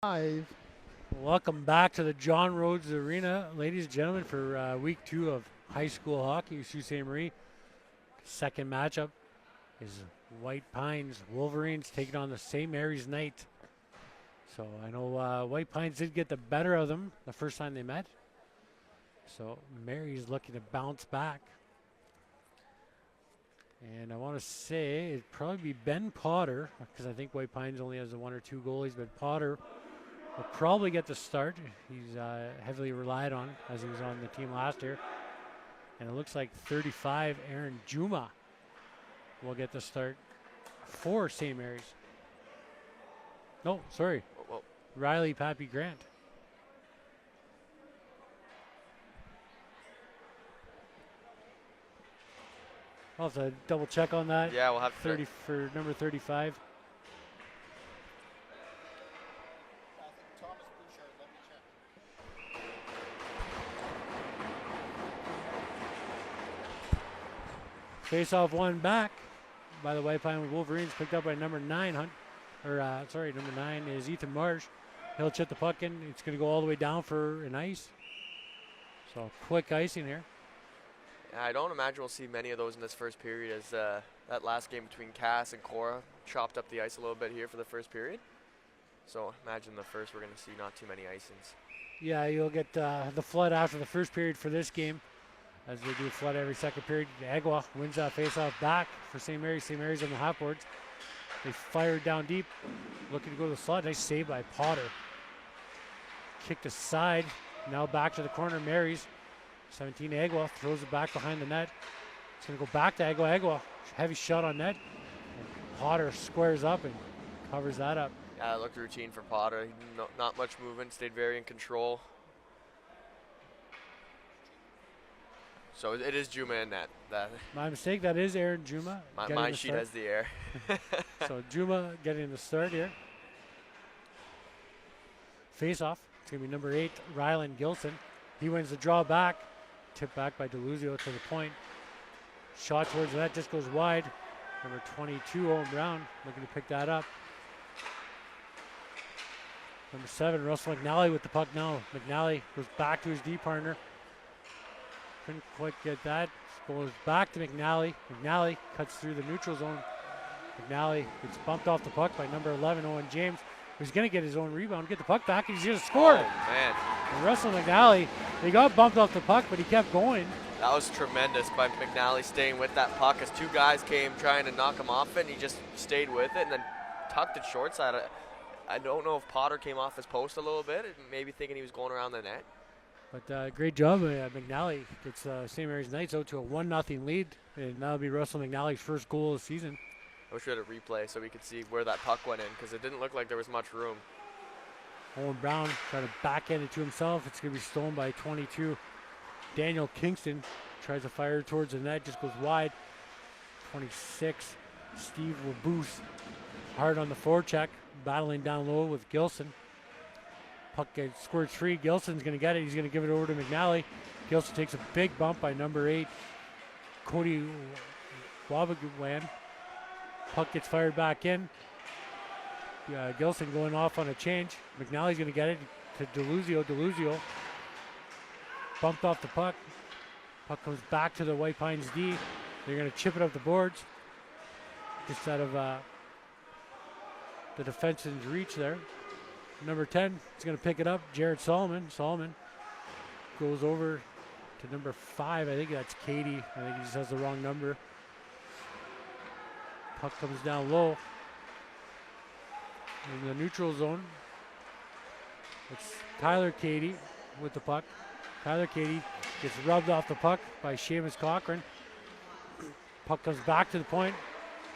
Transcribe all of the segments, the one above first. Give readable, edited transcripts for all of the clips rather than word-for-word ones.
5. Welcome back to the John Rhodes Arena, ladies and gentlemen, for week 2 of high school hockey. Sault Ste. Marie. Second matchup is White Pines Wolverines taking on the St. Mary's Knight. So I know White Pines did get the better of them the first time they met. So Mary's looking to bounce back. And I want to say it'd probably be Ben Potter, because I think White Pines only has the 1 or 2 goalies, but Potter will probably get the start. He's heavily relied on as he was on the team last year. And it looks like 35, Aaron Juma will get the start for St. Mary's. No, sorry. Well, Riley Pappy Grant. I'll have to double check on that. yeah, we'll have 30 for number 35. Face off one back by the White Pine Wolverines, picked up by number 9. Number 9 is Ethan Marsh. He'll chip the puck in. It's going to go all the way down for an ice. So quick icing here. I don't imagine we'll see many of those in this first period, as that last game between Cass and Cora chopped up the ice a little bit here for the first period. So imagine the first we're going to see not too many icings. Yeah, you'll get the flood after the first period for this game, as they do a flood every second period. Agua wins that face-off back for St. Mary's. St. Mary's on the half boards. They fire down deep, looking to go to the slot. Nice save by Potter. Kicked aside, now back to the corner. Mary's 17 Agua throws it back behind the net. It's going to go back to Agua. Agua, heavy shot on net. And Potter squares up and covers that up. Yeah, it looked routine for Potter. Not much movement, stayed very in control. So it is Juma in net. My mistake, that is Aaron Juma. My sheet has the air. So Juma getting the start here. Face off. It's going to be number 8, Rylan Gilson. He wins the draw back. Tipped back by Deluzio to the point. Shot towards the net, just goes wide. Number 22, Owen Brown, looking to pick that up. Number 7, Russell McNally with the puck now. McNally goes back to his D partner. Couldn't quite get that. Goes back to McNally. McNally cuts through the neutral zone. McNally gets bumped off the puck by number 11, Owen James, who's going to get his own rebound, get the puck back, and he's going to score. Oh, man. And Russell McNally, he got bumped off the puck, but he kept going. That was tremendous by McNally staying with that puck, as 2 guys came trying to knock him off it, and he just stayed with it and then tucked it short side. I don't know if Potter came off his post a little bit, maybe thinking he was going around the net. But great job. McNally gets St. Mary's Knights out to a 1-0 lead, and that'll be Russell McNally's first goal of the season. I wish we had a replay so we could see where that puck went in, because it didn't look like there was much room. Owen Brown trying to backhand it to himself. It's going to be stolen by 22. Daniel Kingston tries to fire towards the net, just goes wide. 26, Steve Waboose, hard on the forecheck, battling down low with Gilson. Puck gets squirts free. Gilson's going to get it. He's going to give it over to McNally. Gilson takes a big bump by number 8, Cody Wabagwan. Puck gets fired back in. Gilson going off on a change. McNally's going to get it to Deluzio. Deluzio bumped off the puck. Puck comes back to the White Pines D. They're going to chip it up the boards. Just out of the defenseman's reach there. Number 10 is going to pick it up. Jared Solomon. Solomon goes over to number 5. I think that's Katie. I think he just has the wrong number. Puck comes down low. In the neutral zone, it's Tyler Cady with the puck. Tyler Cady gets rubbed off the puck by Seamus Cochran. Puck comes back to the point.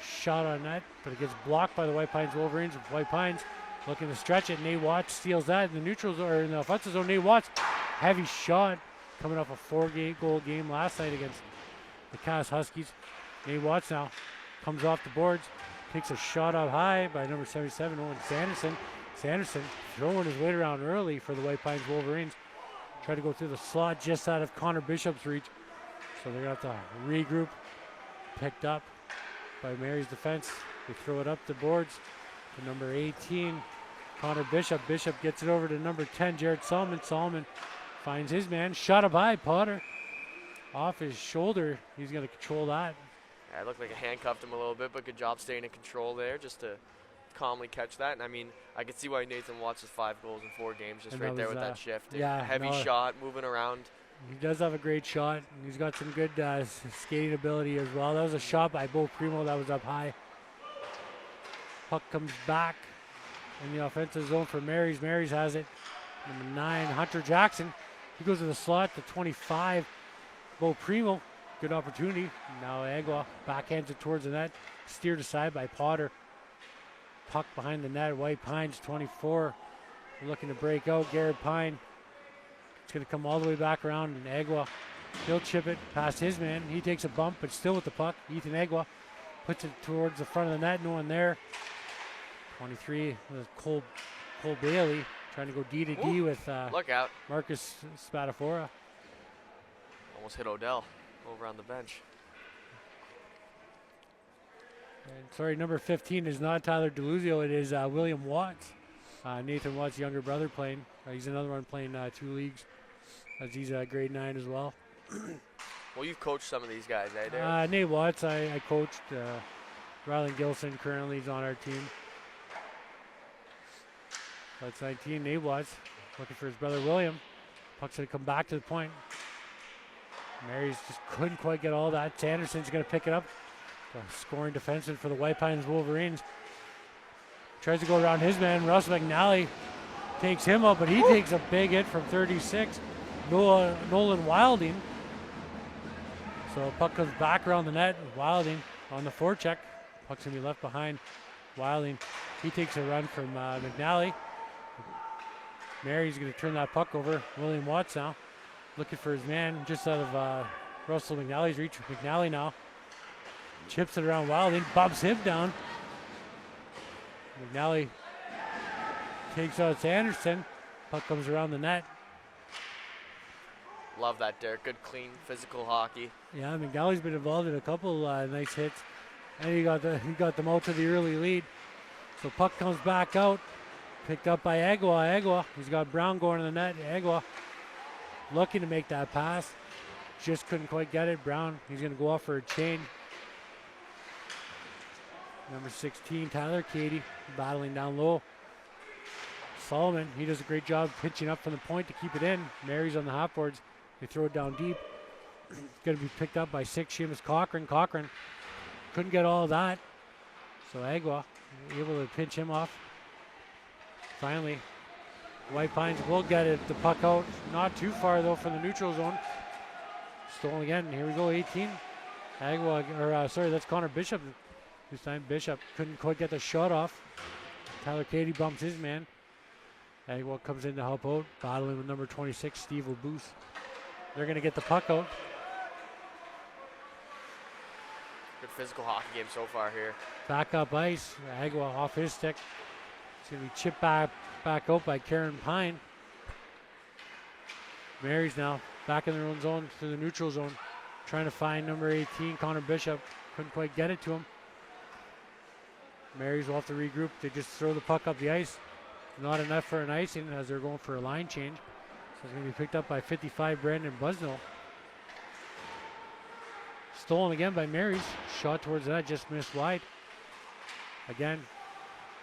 Shot on net, but it gets blocked by the White Pines Wolverines. White Pines looking to stretch it. Nate Watts steals that in the neutral zone, or in the offensive zone. Nate Watts, heavy shot, coming off a 4-goal game last night against the Cass Huskies. Nate Watts now comes off the boards. Takes a shot up high by number 77, Owen Sanderson. Sanderson throwing his weight around early for the White Pines Wolverines. Tried to go through the slot just out of Connor Bishop's reach. So they're going to have to regroup. Picked up by Mary's defense. They throw it up the boards to number 18, Connor Bishop. Bishop gets it over to number 10, Jared Solomon. Solomon finds his man. Shot up high. Potter off his shoulder. He's going to control that. Yeah, it looked like it handcuffed him a little bit, but good job staying in control there just to calmly catch that. And I mean, I could see why Nathan Watts has 5 goals in 4 games just right there with that shift. Yeah, heavy shot, moving around. He does have a great shot. And he's got some good skating ability as well. That was a shot by Bo Primo that was up high. Puck comes back in the offensive zone for Marys. Marys has it. Number 9, Hunter Jackson. He goes to the slot to 25. Bo Primo, good opportunity. Now Agua backhands it towards the net. Steered aside by Potter. Puck behind the net. White Pines, 24. Looking to break out. Garrett Pine. It's going to come all the way back around. And Agua, he'll chip it past his man. He takes a bump, but still with the puck. Ethan Agua puts it towards the front of the net. No one there. 23 with Cole Bailey trying to go D to D with look out. Marcus Spadafora. Almost hit Odell over on the bench. And sorry, number 15 is not Tyler DeLuzio. It is William Watts. Nathan Watts' younger brother playing. He's another one playing 2 leagues as he's grade 9 as well. Well, you've coached some of these guys, eh, Derek? Nate Watts, I coached. Rylan Gilson currently is on our team. That's 19, Nate Watts looking for his brother William. Puck's going to come back to the point. Marys just couldn't quite get all that. Sanderson's going to pick it up. The scoring defenseman for the White Pines Wolverines. Tries to go around his man. Russ McNally takes him up, but he takes a big hit from 36. Nolan Wilding. So puck comes back around the net. Wilding on the forecheck. Puck's going to be left behind. Wilding, he takes a run from McNally. Mary's going to turn that puck over. William Watts now looking for his man just out of Russell McNally's reach. McNally now chips it around Wilding, bumps him down. McNally takes out Sanderson. Puck comes around the net. Love that, Derek. Good, clean, physical hockey. Yeah, McNally's been involved in a couple nice hits, and he got them out to the early lead. So puck comes back out. Picked up by Agua. Agua, he's got Brown going to the net. Agua looking to make that pass. Just couldn't quite get it. Brown, he's going to go off for a chain. Number 16, Tyler Cady, battling down low. Solomon, he does a great job pitching up from the point to keep it in. Mary's on the half boards. They throw it down deep. It's going to be picked up by 6, Seamus Cochran. Cochran couldn't get all of that. So Agua able to pinch him off. Finally, White Pines will get it, the puck out. Not too far, though, from the neutral zone. Stolen again. Here we go, 18. That's Connor Bishop. This time Bishop couldn't quite get the shot off. Tyler Cady bumps his man. Agua comes in to help out, battling with number 26, Steve O'Boose. They're going to get the puck out. Good physical hockey game so far here. Back up ice. Agua off his stick. It's going to be chipped back out by Karen Pine. Marys now back in their own zone to the neutral zone. Trying to find number 18, Connor Bishop. Couldn't quite get it to him. Marys will have to regroup. They just throw the puck up the ice. Not enough for an icing as they're going for a line change. So it's going to be picked up by 55, Brandon Busnell. Stolen again by Marys. Shot towards that, just missed wide. Again,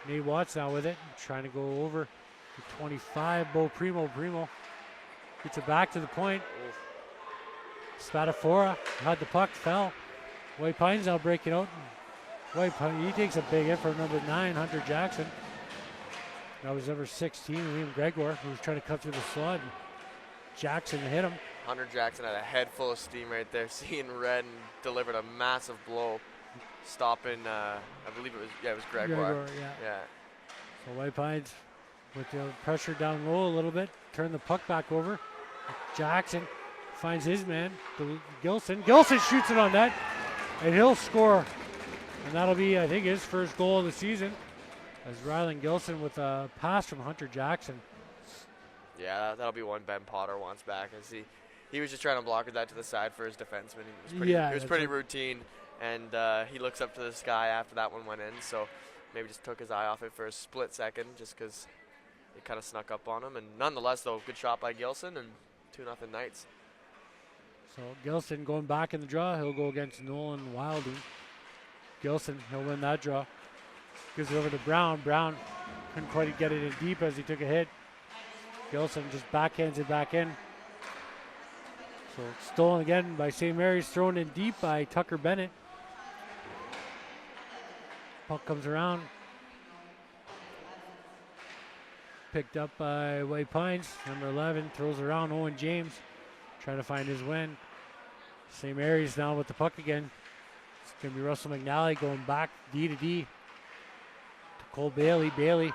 Nate Watts now with it, trying to go over to 25. Bo Primo. Primo gets it back to the point. Spadafora had the puck, fell. White Pines now breaking out. White Pine, he takes a big hit from number 9, Hunter Jackson. That was number 16, Liam Gregor, who was trying to cut through the slot. Jackson hit him. Hunter Jackson had a head full of steam right there, seeing red, and delivered a massive blow, stopping. I believe it was Gregor. Yeah. So White Pines with the pressure down low a little bit, turn the puck back over. Jackson finds his man, Gilson. Gilson shoots it on net, and he'll score. And that'll be, I think, his first goal of the season. As Rylan Gilson with a pass from Hunter Jackson. Yeah, that'll be one Ben Potter wants back. As he was just trying to block that to the side for his defenseman. It was pretty routine, and he looks up to the sky after that one went in. So maybe just took his eye off it for a split second, just because They kind of snuck up on him, and nonetheless, though, good shot by Gilson, and 2-0 Knights. So Gilson going back in the draw. He'll go against Nolan Wilding. Gilson, he'll win that draw. Gives it over to Brown. Brown couldn't quite get it in deep as he took a hit. Gilson just backhands it back in. So stolen again by St. Mary's, thrown in deep by Tucker Bennett. Puck comes around. Picked up by White Pines, number 11, throws around Owen James, trying to find his win. St. Mary's now with the puck again. It's going to be Russell McNally going back D to D to Cole Bailey. Bailey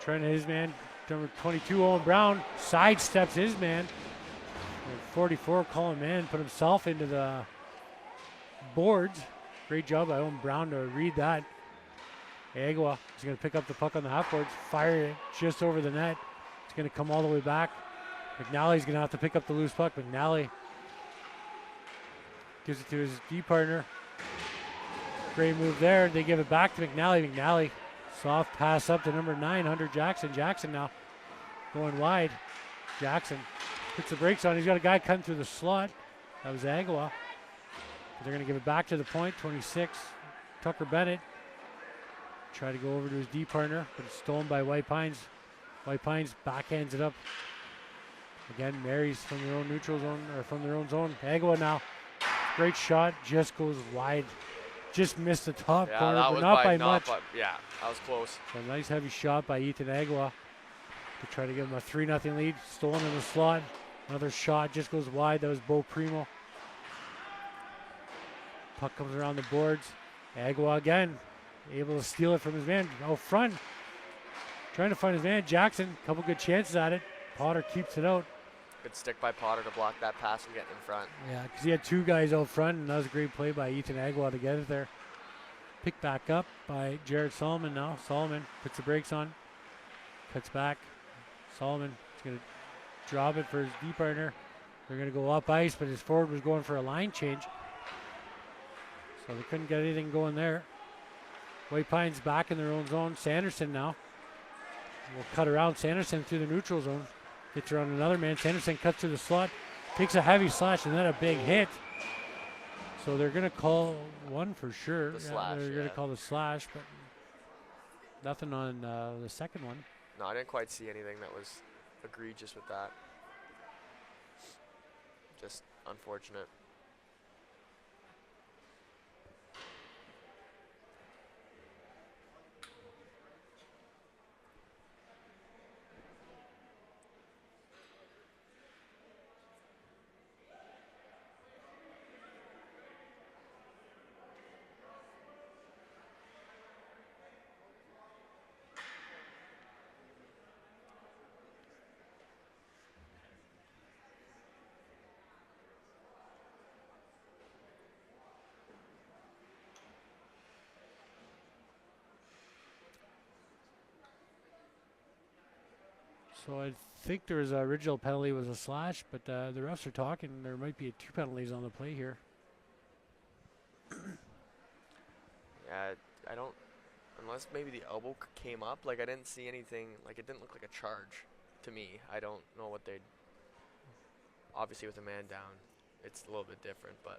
trying to his man, number 22, Owen Brown, sidesteps his man. And 44, Colin Mann, put himself into the boards. Great job by Owen Brown to read that. Agua is going to pick up the puck on the half boards, fire it just over the net. It's going to come all the way back. McNally's going to have to pick up the loose puck. McNally gives it to his D partner. Great move there. They give it back to McNally. McNally, soft pass up to number 9, Hunter Jackson. Jackson now going wide. Jackson puts the brakes on. He's got a guy cutting through the slot. That was Agua. They're going to give it back to the point. 26, Tucker Bennett. Try to go over to his D partner, but it's stolen by White Pines. White Pines backhands it up. Again, Mary's from their own neutral zone, or from their own zone. Agua now, great shot, just goes wide. Just missed the top corner, but not by much. Yeah, that was close. So a nice heavy shot by Ethan Agua to try to give him a 3-0 lead. Stolen in the slot. Another shot, just goes wide. That was Bo Primo. Puck comes around the boards. Agua again. Able to steal it from his man out front. Trying to find his man. Jackson, couple good chances at it. Potter keeps it out. Good stick by Potter to block that pass from getting in front. Yeah, because he had two guys out front, and that was a great play by Ethan Agua to get it there. Picked back up by Jared Solomon now. Solomon puts the brakes on. Cuts back. Solomon is going to drop it for his D partner. They're going to go up ice, but his forward was going for a line change. So they couldn't get anything going there. White Pines back in their own zone. Sanderson now will cut around. Sanderson through the neutral zone. Gets around another man. Sanderson cuts to the slot. Takes a heavy slash and then a big hit. So they're going to call one for sure. The slash, they're going to call the slash, but nothing on the second one. No, I didn't quite see anything that was egregious with that. Just unfortunate. So I think there was an original penalty was a slash, but the refs are talking. There might be 2 penalties on the play here. Yeah, I don't, unless maybe the elbow came up. Like, I didn't see anything. Like, it didn't look like a charge to me. I don't know what they'd, obviously with a man down, it's a little bit different, but.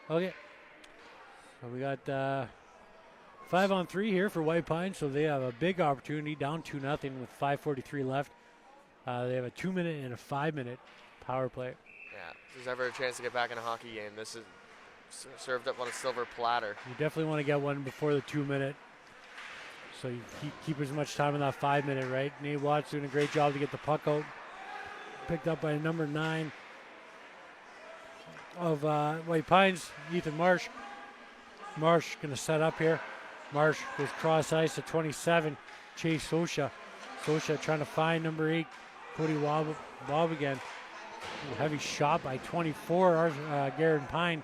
Okay. So we got 5-on-3 here for White Pine, so they have a big opportunity, down 2-0 with 5:43 left. They have a 2-minute and a 5-minute power play. Yeah, if there's ever a chance to get back in a hockey game, this is served up on a silver platter. You definitely want to get one before the 2-minute, so you keep as much time in that 5-minute, right? Nate Watts doing a great job to get the puck out. Picked up by number 9 of White Pines, Ethan Marsh. Marsh going to set up here. Marsh goes cross ice at 27. Chase Sosha. Sosha trying to find number 8, Cody Wob again. Heavy shot by 24. Garrett Pine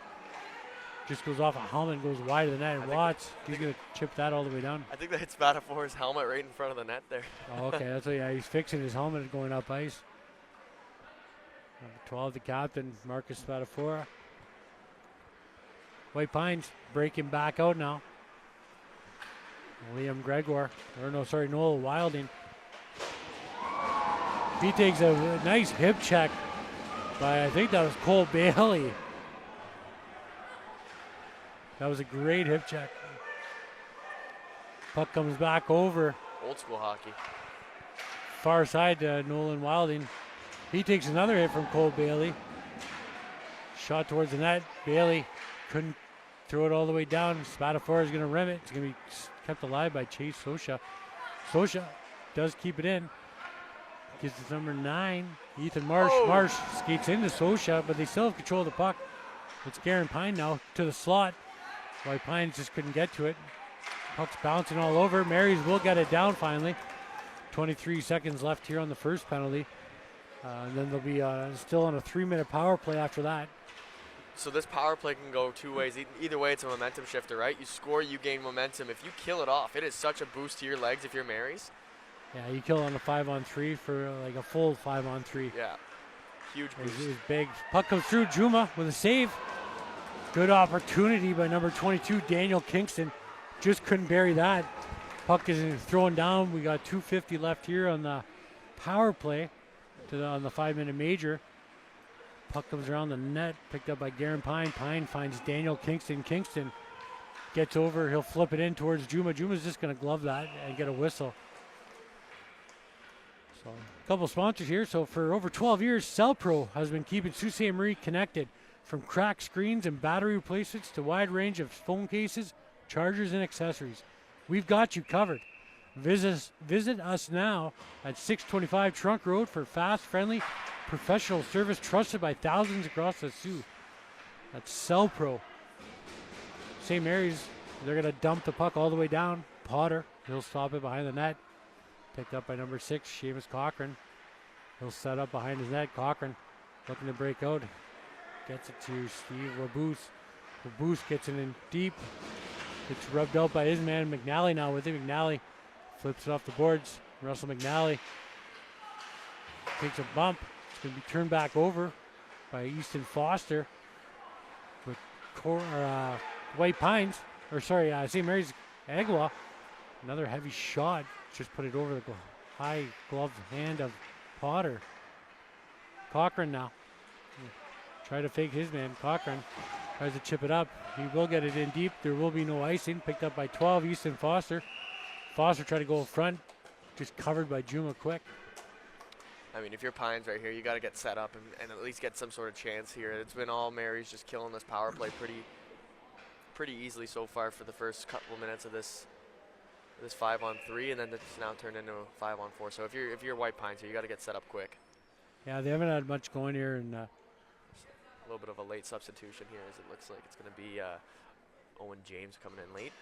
just goes off a helmet and goes wide of the net. Watts, he's going to chip that all the way down. I think that hits Spatafor's helmet right in front of the net there. Oh, okay, that's what, yeah, he's fixing his helmet going up ice. Number 12, the captain, Marcus Spatafor. White Pines breaking back out now. Liam Gregor, Noel Wilding. He takes a nice hip check by, I think that was Cole Bailey. That was a great hip check. Puck comes back over. Old school hockey. Far side to Nolan Wilding. He takes another hit from Cole Bailey. Shot towards the net. Bailey couldn't throw it all the way down. Spatafor is going to rim it. It's going to be kept alive by Chase Sosha. Sosha does keep it in. Gives it number 9, Ethan Marsh. Oh. Marsh skates into Sosha, but they still have control of the puck. It's Garen Pine now to the slot. White Pines just couldn't get to it. Puck's bouncing all over. Marys will get it down finally. 23 seconds left here on the first penalty. And then they'll be still on a 3-minute power play after that. So this power play can go two ways. Either way, it's a momentum shifter, right? You score, you gain momentum. If you kill it off, it is such a boost to your legs if you're Marys. Yeah, you kill on a 5-on-3 for like a full 5-on-3. Yeah, huge boost. It was big. Puck comes through. Juma with a save. Good opportunity by number 22, Daniel Kingston. Just couldn't bury that. Puck is thrown down. We got 2:50 left here on the power play on the 5-minute major. Puck comes around the net, picked up by Garen Pine. Pine finds Daniel Kingston. Kingston gets over. He'll flip it in towards Juma. Juma's just going to glove that and get a whistle. So a couple sponsors here. So for over 12 years, CellPro has been keeping Sault Ste. Marie connected. From cracked screens and battery replacements to wide range of phone cases, chargers, and accessories. We've got you covered. Visit us now at 625 Trunk Road for fast, friendly, professional service trusted by thousands across the Sioux. That's CellPro. St. Mary's, they're going to dump the puck all the way down. Potter, he'll stop it behind the net. Picked up by number 6, Seamus Cochran. He'll set up behind his net. Cochran looking to break out. Gets it to Steve Waboose. Waboose gets it in deep. Gets rubbed out by his man McNally now with it. McNally flips it off the boards. Russell McNally takes a bump. It's going to be turned back over by Easton Foster with White Pines. St. Mary's Agua. Another heavy shot. Just put it over the high gloved hand of Potter. Cochran now. Try to fake his man. Cochran tries to chip it up. He will get it in deep. There will be no icing. Picked up by 12, Easton Foster. Foster tried to go in front. Just covered by Juma quick. I mean, if you're Pines right here, you got to get set up and at least get some sort of chance here. It's been all Marys just killing this power play pretty easily so far for the first couple minutes of this 5-on-3, and then it's now turned into a 5-on-4. So if you're White Pines here, you got to get set up quick. Yeah, they haven't had much going here, and a little bit of a late substitution here, as it looks like it's going to be Owen James coming in late.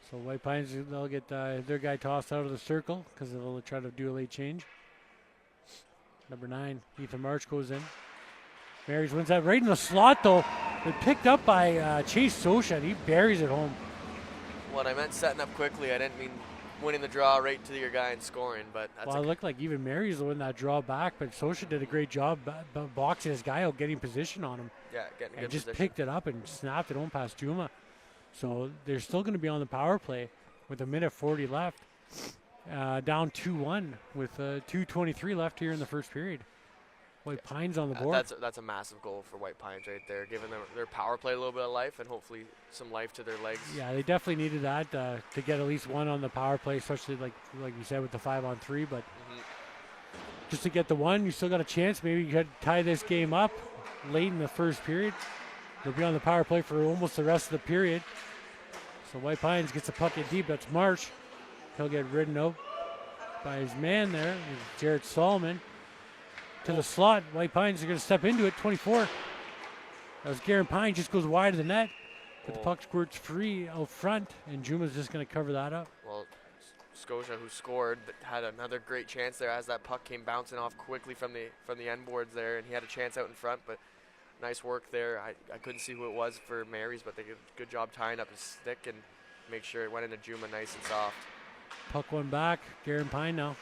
So White Pines, they'll get their guy tossed out of the circle because they'll try to do a late change. Number 9, Ethan March goes in. Marys wins that right in the slot, though. But picked up by Chase Sosha, and he buries it home. What I meant setting up quickly, I didn't mean winning the draw right to your guy and scoring, but that's it looked like even Marys will win that draw back, but Sosha did a great job boxing his guy out, getting position on him. Yeah, getting and good just position. picked it up and snapped it home past Juma. So they're still going to be on the power play with 1:40 left. Down 2-1 with 2:23 left here in the first period. White Pines on the board. That's a massive goal for White Pines right there, giving their power play a little bit of life and hopefully some life to their legs. Yeah, they definitely needed that to get at least one on the power play, especially like you said with the 5-on-3. But just to get the one, you still got a chance. Maybe you could tie this game up late in the first period. They'll be on the power play for almost the rest of the period. So White Pines gets a puck in deep. That's Marsh. He'll get ridden out by his man there, Jared Solomon. To the slot. White Pines are going to step into it. 24. That was Garen Pine. Just goes wide of the net. But the puck squirts free out front, and Juma's just going to cover that up. Well, Scotia, who scored, had another great chance there as that puck came bouncing off quickly from the end boards there, and he had a chance out in front. But nice work there. I couldn't see who it was for Mary's, but they did a good job tying up his stick and make sure it went into Juma nice and soft. Puck went back. Garen Pine now.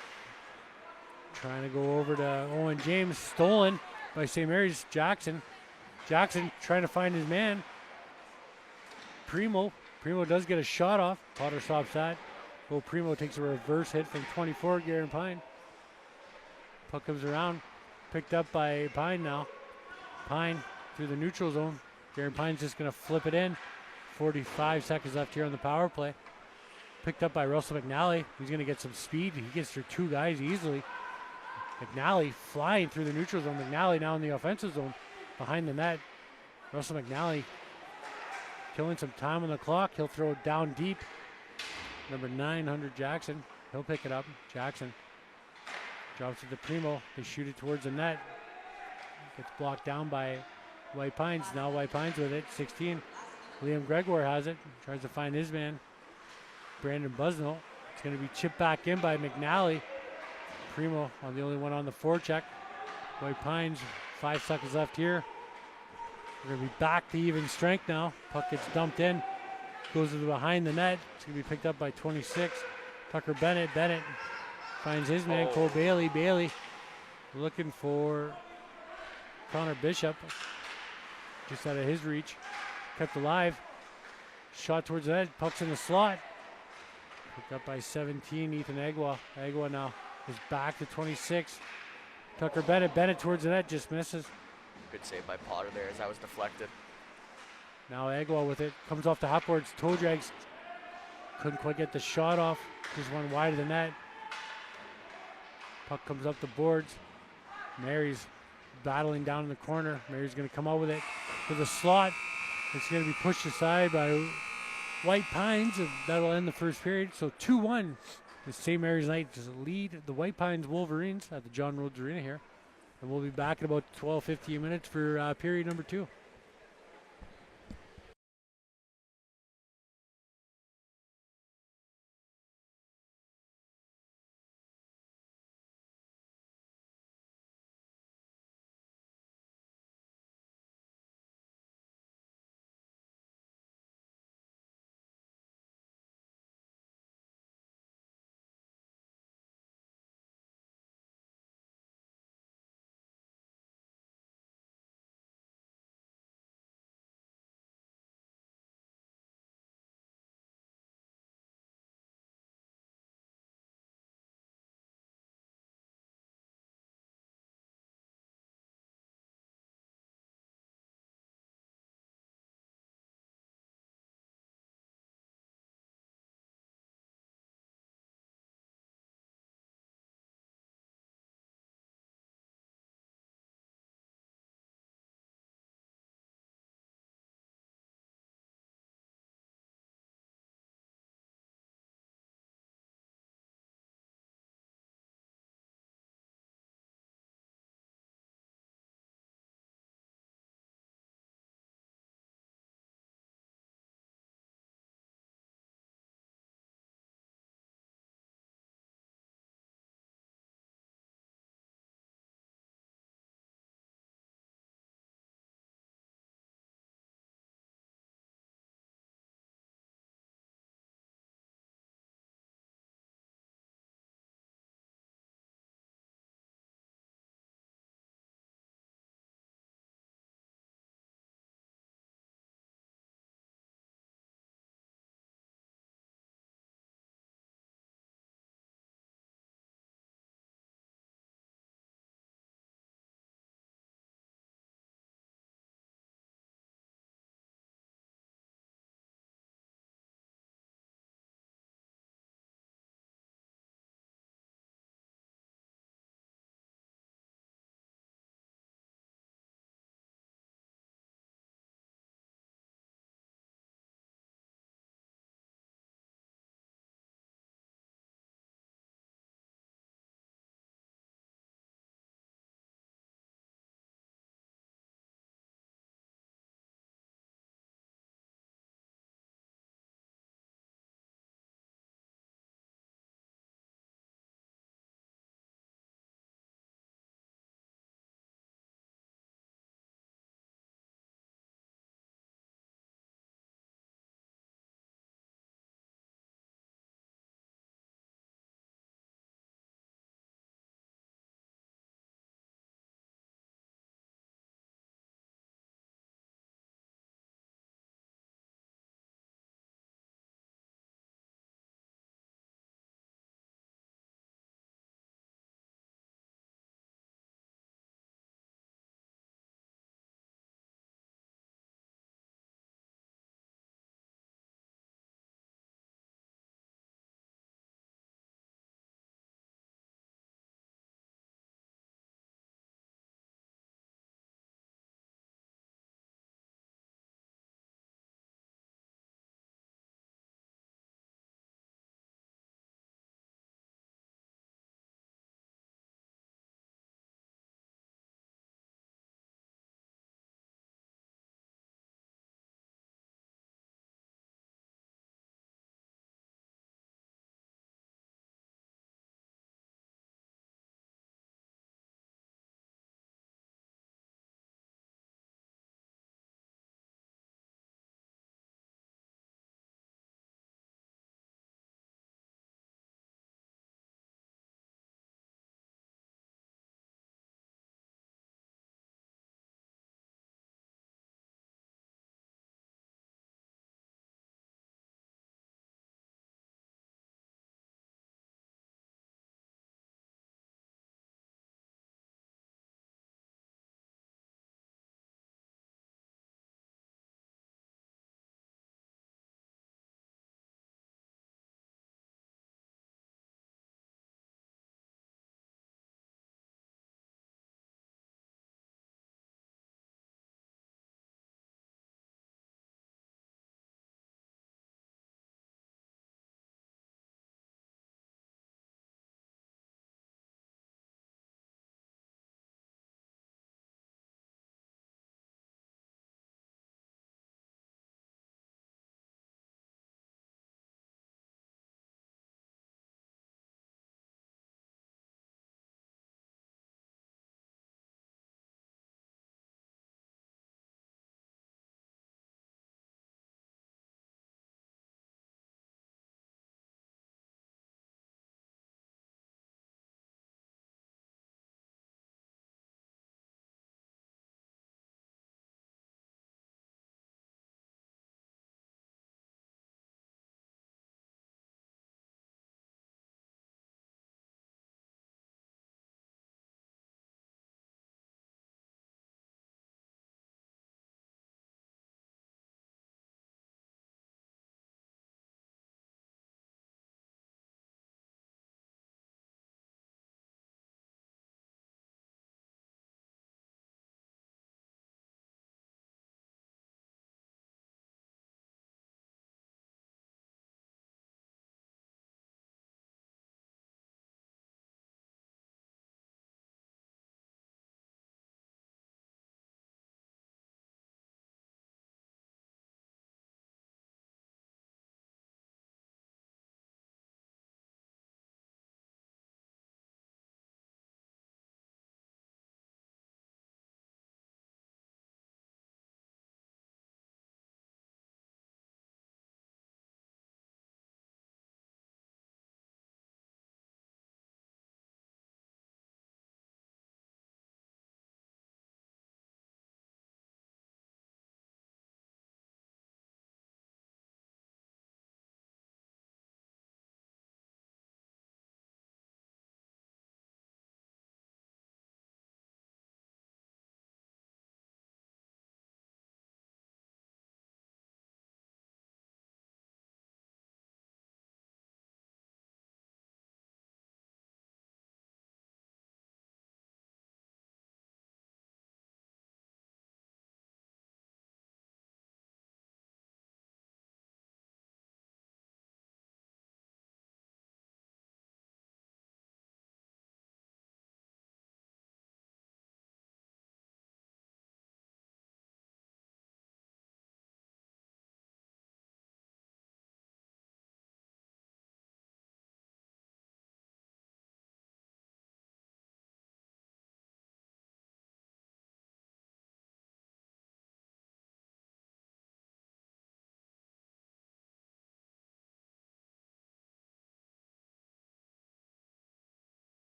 Trying to go over to Owen James. Stolen by St. Mary's. Jackson trying to find his man. Primo does get a shot off. Potter stops that. Oh, Primo takes a reverse hit from 24. Garen Pine. Puck comes around. Picked up by Pine now. Pine through the neutral zone. Garen Pine's just going to flip it in. 45 seconds left here on the power play. Picked up by Russell McNally. He's going to get some speed. He gets through two guys easily. McNally flying through the neutral zone. McNally now in the offensive zone behind the net. Russell McNally killing some time on the clock. He'll throw it down deep. Number 900 Jackson. He'll pick it up. Jackson drops it to Primo. They shoot it towards the net. Gets blocked down by White Pines. Now White Pines with it. 16. Liam Gregoire has it. Tries to find his man. Brandon Busnell. It's going to be chipped back in by McNally. Primo on the only one on the forecheck. White Pines, 5 seconds left here. We're going to be back to even strength now. Puck gets dumped in. Goes to behind the net. It's going to be picked up by 26. Tucker Bennett. Bennett finds his man, Cole Bailey. Bailey looking for Connor Bishop. Just out of his reach. Kept alive. Shot towards the net. Puck's in the slot. Picked up by 17, Ethan Agua. Agua now is back to 26. Tucker Bennett. Bennett towards the net, just misses. Good save by Potter there as that was deflected. Now Agua with it. Comes off the hot boards. Toe drags. Couldn't quite get the shot off. Just went wide of the net. Puck comes up the boards. Mary's battling down in the corner. Mary's going to come out with it to the slot. It's going to be pushed aside by White Pines, and that'll end the first period. So 2-1. The St. Mary's Knights lead the White Pines Wolverines at the John Rhodes Arena here. And we'll be back in about 12-15 minutes for period number 2.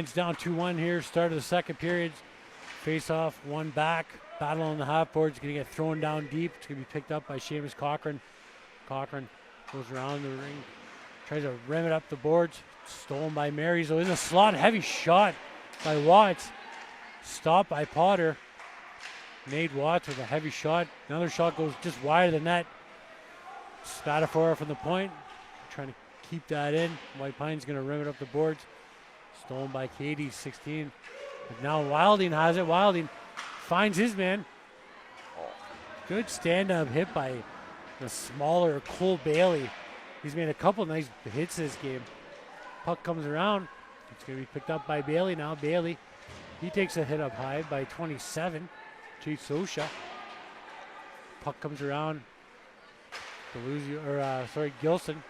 It's down 2-1 here, start of the second period. Face off, one back, battle on the half board. It's going to get thrown down deep. It's going to be picked up by Seamus Cochran. Cochran goes around the ring, tries to rim it up the boards. Stolen by Marys. So in the slot, heavy shot by Watts. Stopped by Potter. Nate Watts with a heavy shot. Another shot goes just wide of the net. Spatafor from the point, trying to keep that in. White Pine's going to rim it up the boards. Stolen by Katie, 16. But now Wilding has it. Wilding finds his man. Good stand-up hit by the smaller Cole Bailey. He's made a couple nice hits this game. Puck comes around. It's going to be picked up by Bailey now. Bailey, he takes a hit up high by 27. Chase Sosha. Puck comes around. Gilson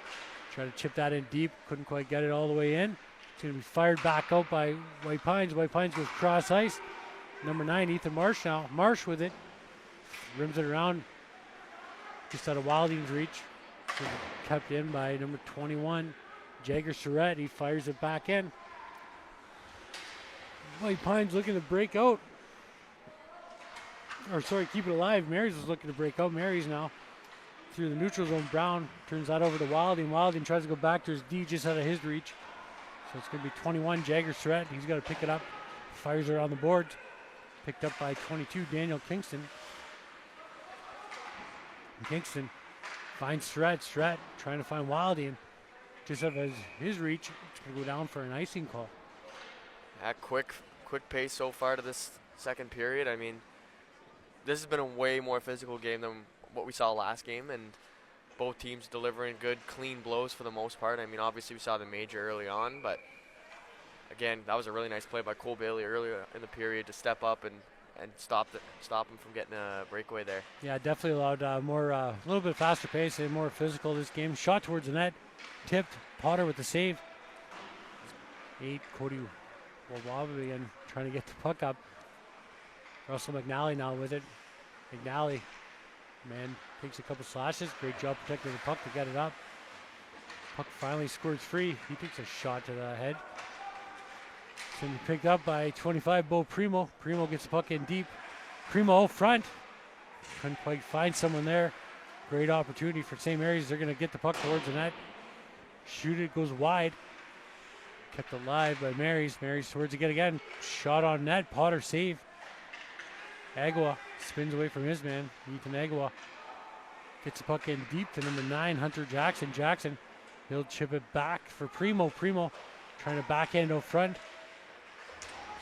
tried to chip that in deep. Couldn't quite get it all the way in. It's going to be fired back out by White Pines. White Pines goes cross ice. Number 9, Ethan Marsh now. Marsh with it. Rims it around. Just out of Wilding's reach. Kept in by number 21, Jagger Surratt. He fires it back in. White Pines looking to break out. Keep it alive. Marys was looking to break out. Marys now through the neutral zone. Brown turns that over to Wilding. Wilding tries to go back to his D just out of his reach. So it's going to be 21, Jagger Surratt. He's got to pick it up. Fires it on the board. Picked up by 22, Daniel Kingston. Kingston finds Surratt. Surratt trying to find Wilding. Just out of his reach. It's going to go down for an icing call. Quick pace so far to this second period. I mean, this has been a way more physical game than what we saw last game, and both teams delivering good, clean blows for the most part. I mean, obviously we saw the major early on, but again, that was a really nice play by Cole Bailey earlier in the period to step up and stop him from getting a breakaway there. Yeah, definitely allowed a little bit faster pace and more physical this game. Shot towards the net, tipped. Potter with the save. 8, Cody Wawabi again trying to get the puck up. Russell McNally now with it. McNally, man, takes a couple slashes. Great job protecting the puck to get it up. Puck finally scores free. He takes a shot to the head. It's going to be picked up by 25, Bo Primo. Primo gets the puck in deep. Primo front. Couldn't quite find someone there. Great opportunity for St. Mary's. They're going to get the puck towards the net. Shoot it, goes wide. Kept alive by Mary's. Mary's towards it again. Shot on net. Potter save. Agua spins away from his man. Ethan Agua gets the puck in deep to number 9, Hunter Jackson. Jackson, he'll chip it back for Primo. Primo trying to backhand out front.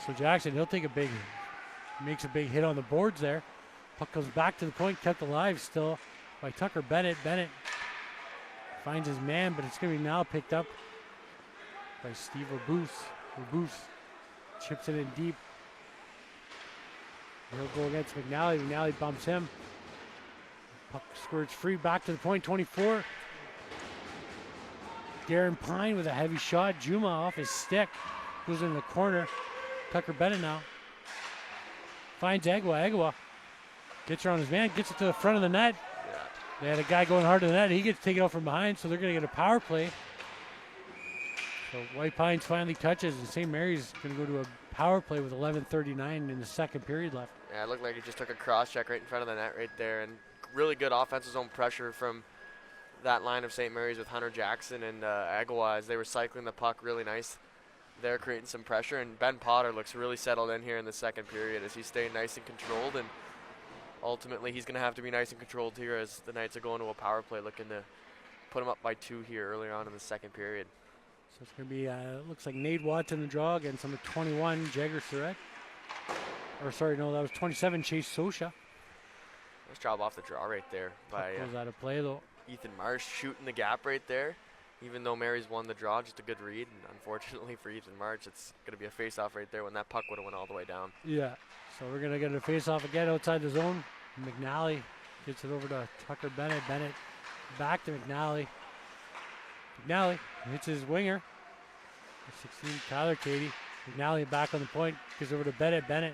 So Jackson, he'll take makes a big hit on the boards there. Puck comes back to the point, kept alive still by Tucker Bennett. Bennett finds his man, but it's going to be now picked up by Steve Rabus. Rabus chips it in deep. He'll go against McNally. McNally bumps him. Puck squirts free back to the point, 24. Darren Pine with a heavy shot. Juma off his stick. Goes in the corner. Tucker Bennett now. Finds Agua. Agua gets around his man. Gets it to the front of the net. Yeah. They had a guy going hard to the net. He gets taken out from behind, so they're going to get a power play. So White Pines finally touches, and St. Mary's going to go to a power play with 11:39 in the second period left. Yeah, it looked like he just took a cross check right in front of the net right there, and really good offensive zone pressure from that line of St. Mary's with Hunter Jackson and Agua as they were cycling the puck really nice. They're creating some pressure, and Ben Potter looks really settled in here in the second period as he's staying nice and controlled, and ultimately he's going to have to be nice and controlled here as the Knights are going to a power play looking to put him up by 2 here earlier on in the second period. So it's going to be, looks like Nate Watts in the draw against number 21, Jagger Surratt. Or sorry, no, that was 27, Chase Sosha. Nice job off the draw right there by goes out of play though. Ethan Marsh shooting the gap right there. Even though Mary's won the draw, just a good read. And unfortunately for Ethan Marsh, it's going to be a face-off right there when that puck would have went all the way down. Yeah, so we're going to get a face-off again outside the zone. McNally gets it over to Tucker Bennett. Bennett back to McNally. McNally hits his winger. 16, Tyler Katie. McNally back on the point. Gets over to Bennett. Bennett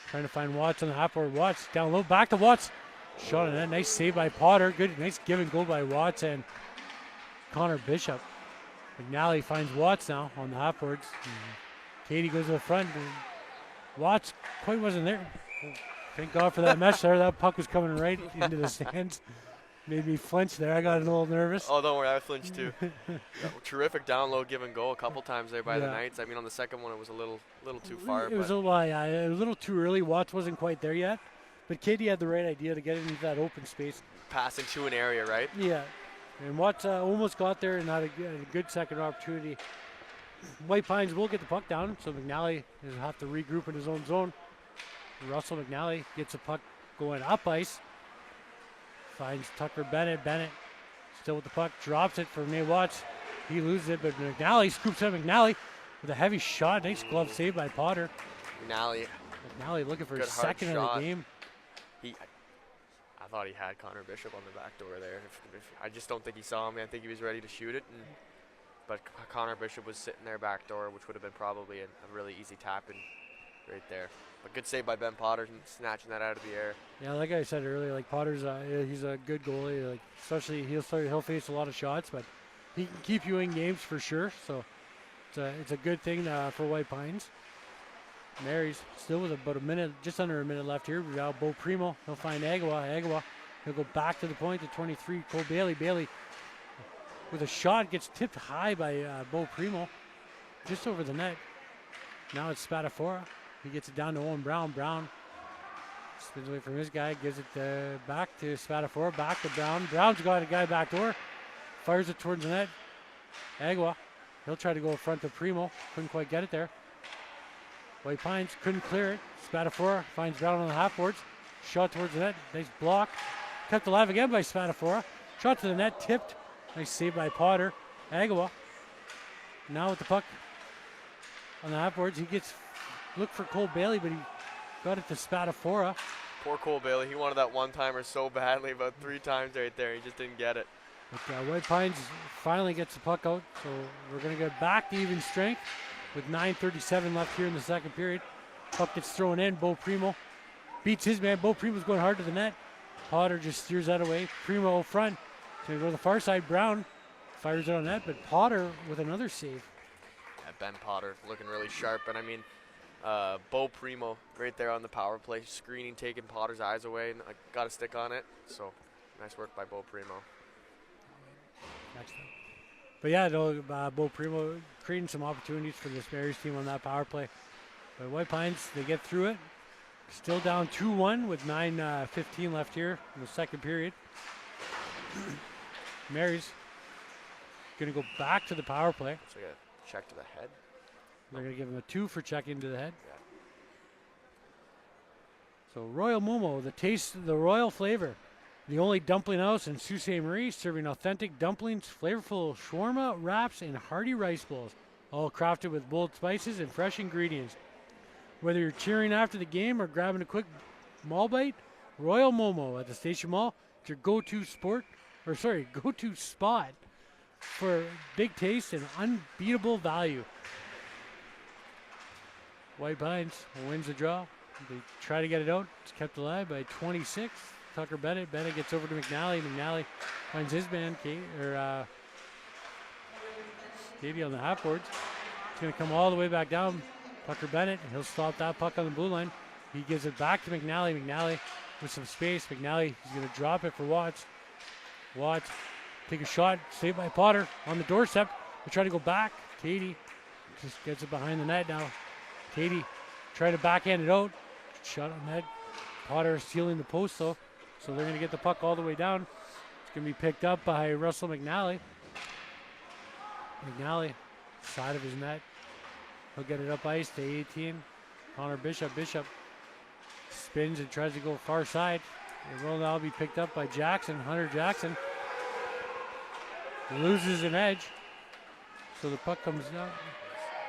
trying to find Watts on the half board. Watts down low. Back to Watts. Shot on that. Nice save by Potter. Good, nice give and go by Watts and Connor Bishop. McNally finds Watts now on the half boards. Katie goes to the front. And Watts quite wasn't there. Thank God for that mesh there. That puck was coming right into the stands. Made me flinch there. I got a little nervous. Oh, don't worry, I flinched too. Terrific down low, give and go a couple times there by the Knights. I mean, on the second one, it was a little too far. It was a little too early. Watts wasn't quite there yet, but Katie had the right idea to get into that open space. Pass into an area, right? Yeah, and Watts almost got there and had a good second opportunity. White Pines will get the puck down, so McNally will have to regroup in his own zone. Russell McNally gets the puck going up ice. Finds Tucker Bennett. Bennett still with the puck. Drops it for Nate Watts. He loses it, but McNally scoops up McNally with a heavy shot. Nice glove save by Potter. McNally looking for his second of the game. I thought he had Connor Bishop on the back door there. I just don't think he saw him. I think he was ready to shoot it. But Connor Bishop was sitting there back door, which would have been probably a really easy tap-in right there. But good save by Ben Potter, snatching that out of the air. Yeah, like I said earlier, like Potter's, he's a good goalie. Like especially he'll face a lot of shots, but he can keep you in games for sure. So it's a good thing for White Pines. Mary's still with about a minute, just under a minute left here. Now Bo Primo, he'll find Agua. He'll go back to the point to 23. Cole Bailey. Bailey with a shot gets tipped high by Bo Primo, just over the net. Now it's Spatafora. He gets it down to Owen Brown. Brown spins away from his guy, gives it back to Spatafora, back to Brown. Brown's got a guy back door, fires it towards the net. Agua, he'll try to go in front to Primo, couldn't quite get it there. White Pines couldn't clear it. Spatafora finds Brown on the half boards, shot towards the net, nice block. Kept alive again by Spatafora. Shot to the net, tipped. Nice save by Potter. Agua, now with the puck on the half boards, he gets look for Cole Bailey, but he got it to Spatafora. Poor Cole Bailey. He wanted that one-timer so badly, about 3 times right there. He just didn't get it. But White Pines finally gets the puck out, so we're going to get back to even strength with 9:37 left here in the second period. Puck gets thrown in. Bo Primo beats his man. Bo Primo's going hard to the net. Potter just steers that away. Primo front. So we go to the far side. Brown fires it on net, but Potter with another save. Yeah, Ben Potter looking really sharp. And I mean, Bo Primo right there on the power play, screening, taking Potter's eyes away, and I got a stick on it. So nice work by Bo Primo. Next time. But yeah, Bo Primo creating some opportunities for this Mary's team on that power play. But White Pines, they get through it. Still down 2-1 with 9:15 left here in the second period. Mary's going to go back to the power play. So a check to the head. They're going to give him a 2 for checking to the head. Yeah. So Royal Momo, the taste of the royal flavor. The only dumpling house in Sault Ste. Marie, serving authentic dumplings, flavorful shawarma, wraps, and hearty rice bowls. All crafted with bold spices and fresh ingredients. Whether you're cheering after the game or grabbing a quick mall bite, Royal Momo at the Station Mall, it's your go-to spot for big taste and unbeatable value. White Pines wins the draw. They try to get it out. It's kept alive by 26. Tucker Bennett. Bennett gets over to McNally. McNally finds his man, Katie on the half boards. It's going to come all the way back down. Tucker Bennett, he'll stop that puck on the blue line. He gives it back to McNally. McNally with some space. McNally, he's going to drop it for Watts. Watts take a shot, saved by Potter on the doorstep. They try to go back. Katie just gets it behind the net now. Katie try to backhand it out. Shot on net. Potter stealing the post though. So they're going to get the puck all the way down. It's going to be picked up by Russell McNally. McNally, side of his net. He'll get it up ice to 18. Connor Bishop. Bishop spins and tries to go far side. It will now be picked up by Jackson. Hunter Jackson loses an edge. So the puck comes down.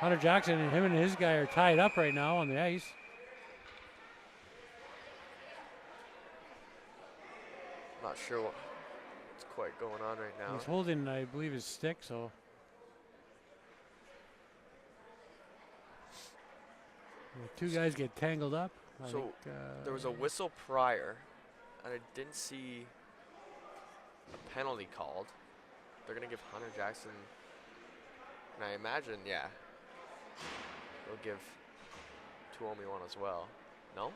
Hunter Jackson and him and his guy are tied up right now on the ice. Not sure what's quite going on right now. He's holding, I believe, his stick, so. The two guys get tangled up. I think, there was a whistle prior, and I didn't see a penalty called. They're going to give Hunter Jackson, and I imagine, yeah. they'll give Tuomi one as well. No?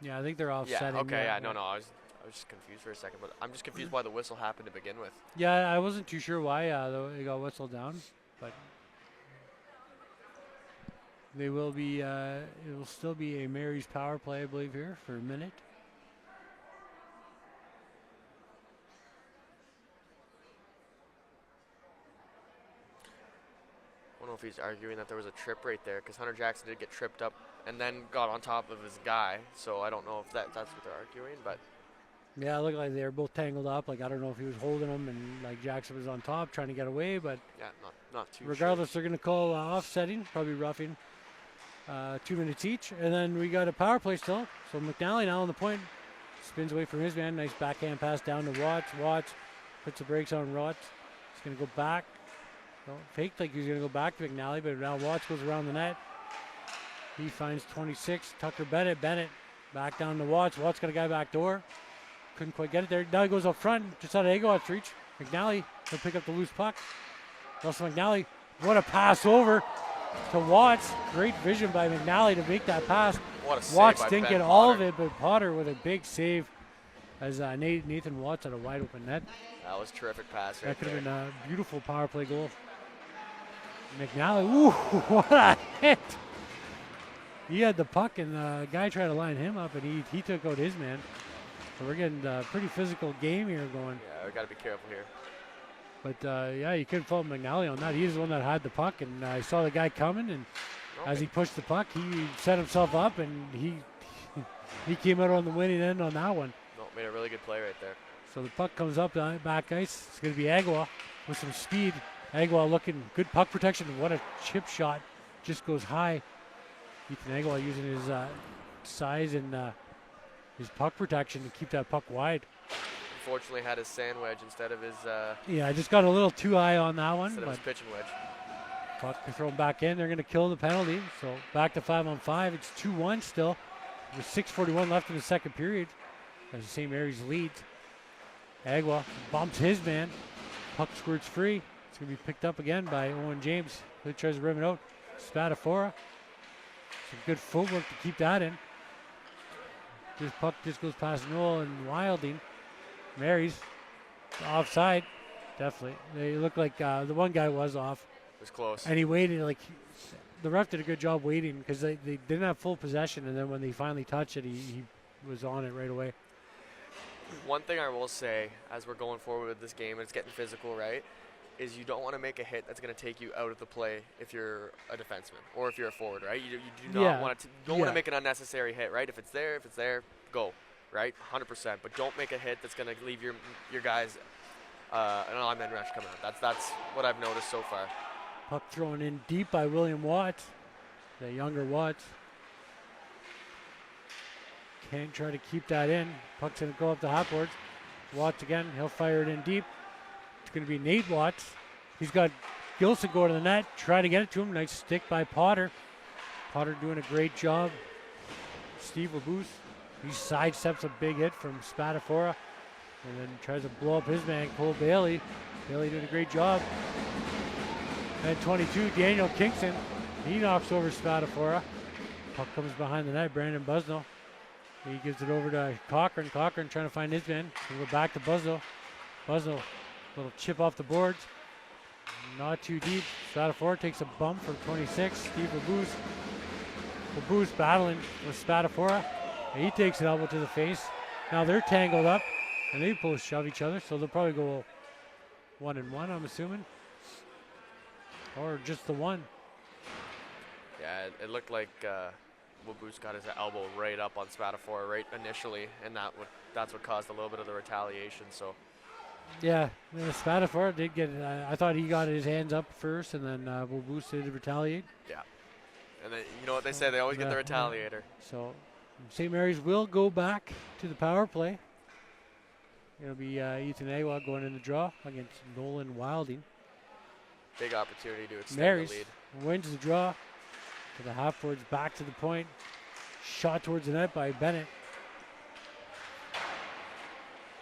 Yeah, I think they're offsetting. Yeah, okay, yeah, no, I was just confused for a second, but I'm just confused why the whistle happened to begin with. Yeah, I wasn't too sure why it got whistled down, but they will be. It will still be a Mary's power play, I believe, here for a minute. I don't know if he's arguing that there was a trip right there, because Hunter Jackson did get tripped up and then got on top of his guy. So I don't know if that's what they're arguing, but yeah, it looked like they were both tangled up. Like I don't know if he was holding him and like Jackson was on top trying to get away, but yeah, not too. Regardless, they're going to call offsetting, probably roughing. 2 minutes each, and then we got a power play still. So McNally now on the point, spins away from his man. Nice backhand pass down to Watts. Watts puts the brakes on Watts. He's going to go back. Faked like he's going to go back to McNally, but now Watts goes around the net. He finds 26, Tucker Bennett. Bennett back down to Watts. Watts got a guy back door. Couldn't quite get it there. Now he goes up front, just out of Egowat's reach. McNally will pick up the loose puck. Russell McNally, what a pass over to Watts. Great vision by McNally to make that pass. What a save Watts by didn't Ben get Potter. all of it, but Potter with a big save as Nathan Watts had a wide open net. That was a terrific pass right That could there. have been a beautiful power play goal. McNally, ooh, what a hit. He had the puck, and the guy tried to line him up, and he took out his man. So we're getting a pretty physical game here going. Yeah, we got to be careful here. But, yeah, you couldn't fault McNally on that. He's the one that had the puck, and I saw the guy coming, and as he pushed the puck, he set himself up, and he came out on the winning end on that one. No, made a really good play right there. So the puck comes up back ice. It's going to be Agua with some speed. Agua looking good puck protection. What a chip shot. Just goes high. Ethan Agua using his size and his puck protection to keep that puck wide. Unfortunately, had his sand wedge instead of his Yeah, I just got a little too high on that one. instead of But his pitching wedge. puck thrown back in. They're going to kill the penalty. So back to 5-on-5. It's 2-1 still. With 6:41 left in the second period. As the St. Mary's leads. Agua bumps his man. Puck squirts free. It's going to be picked up again by Owen James. He tries to rim it out. Spatafora. Some good footwork to keep that in. This puck just goes past Noel and Wilding. Mary's offside. Definitely. They look like the one guy was off. It was close. And he waited. Like the ref did a good job waiting because they didn't have full possession. And then when they finally touched it, he was on it right away. One thing I will say as we're going forward with this game, and it's getting physical, right, is you don't want to make a hit that's going to take you out of the play if you're a defenseman or if you're a forward, right? You do not want to want to make an unnecessary hit, right? If it's there, go, right? 100%. But don't make a hit that's going to leave your guys an odd-man rush coming out. That's what I've noticed so far. Puck thrown in deep by William Watts, the younger Watts. Can't try to keep that in. Puck's going to go up the half boards. Watts again. He'll fire it in deep. It's going to be Nate Watts. He's got Gilson going to the net. Try to get it to him. Nice stick by Potter. Potter doing a great job. Steve Labuse. He sidesteps a big hit from Spatafora. And then tries to blow up his man, Cole Bailey. Bailey doing a great job. And 22, Daniel Kingston. He knocks over Spatafora. Puck comes behind the net. Brandon Busnell. He gives it over to Cochran. Cochran trying to find his man. He'll go back to Busnell. Busnell, little chip off the boards. Not too deep. Spatafora takes a bump from 26. Steve Labuse. Labuse battling with Spatafora. He takes an elbow to the face. Now they're tangled up, and they both shove each other, so they'll probably go 1-1, I'm assuming. Or just the one. Yeah, it looked like Waboose got his elbow right up on Spatafora right initially, and that's what caused a little bit of the retaliation. So yeah, Spatafora did get it. I thought he got his hands up first, and then Waboose did retaliate. yeah, and then you know what they say, they always get the retaliator. So St. Mary's will go back to the power play. It'll be Ethan Agua going in the draw against Nolan Wilding. Big opportunity to extend Mary's the lead. wins the draw. To the half boards, back to the point. Shot towards the net by Bennett.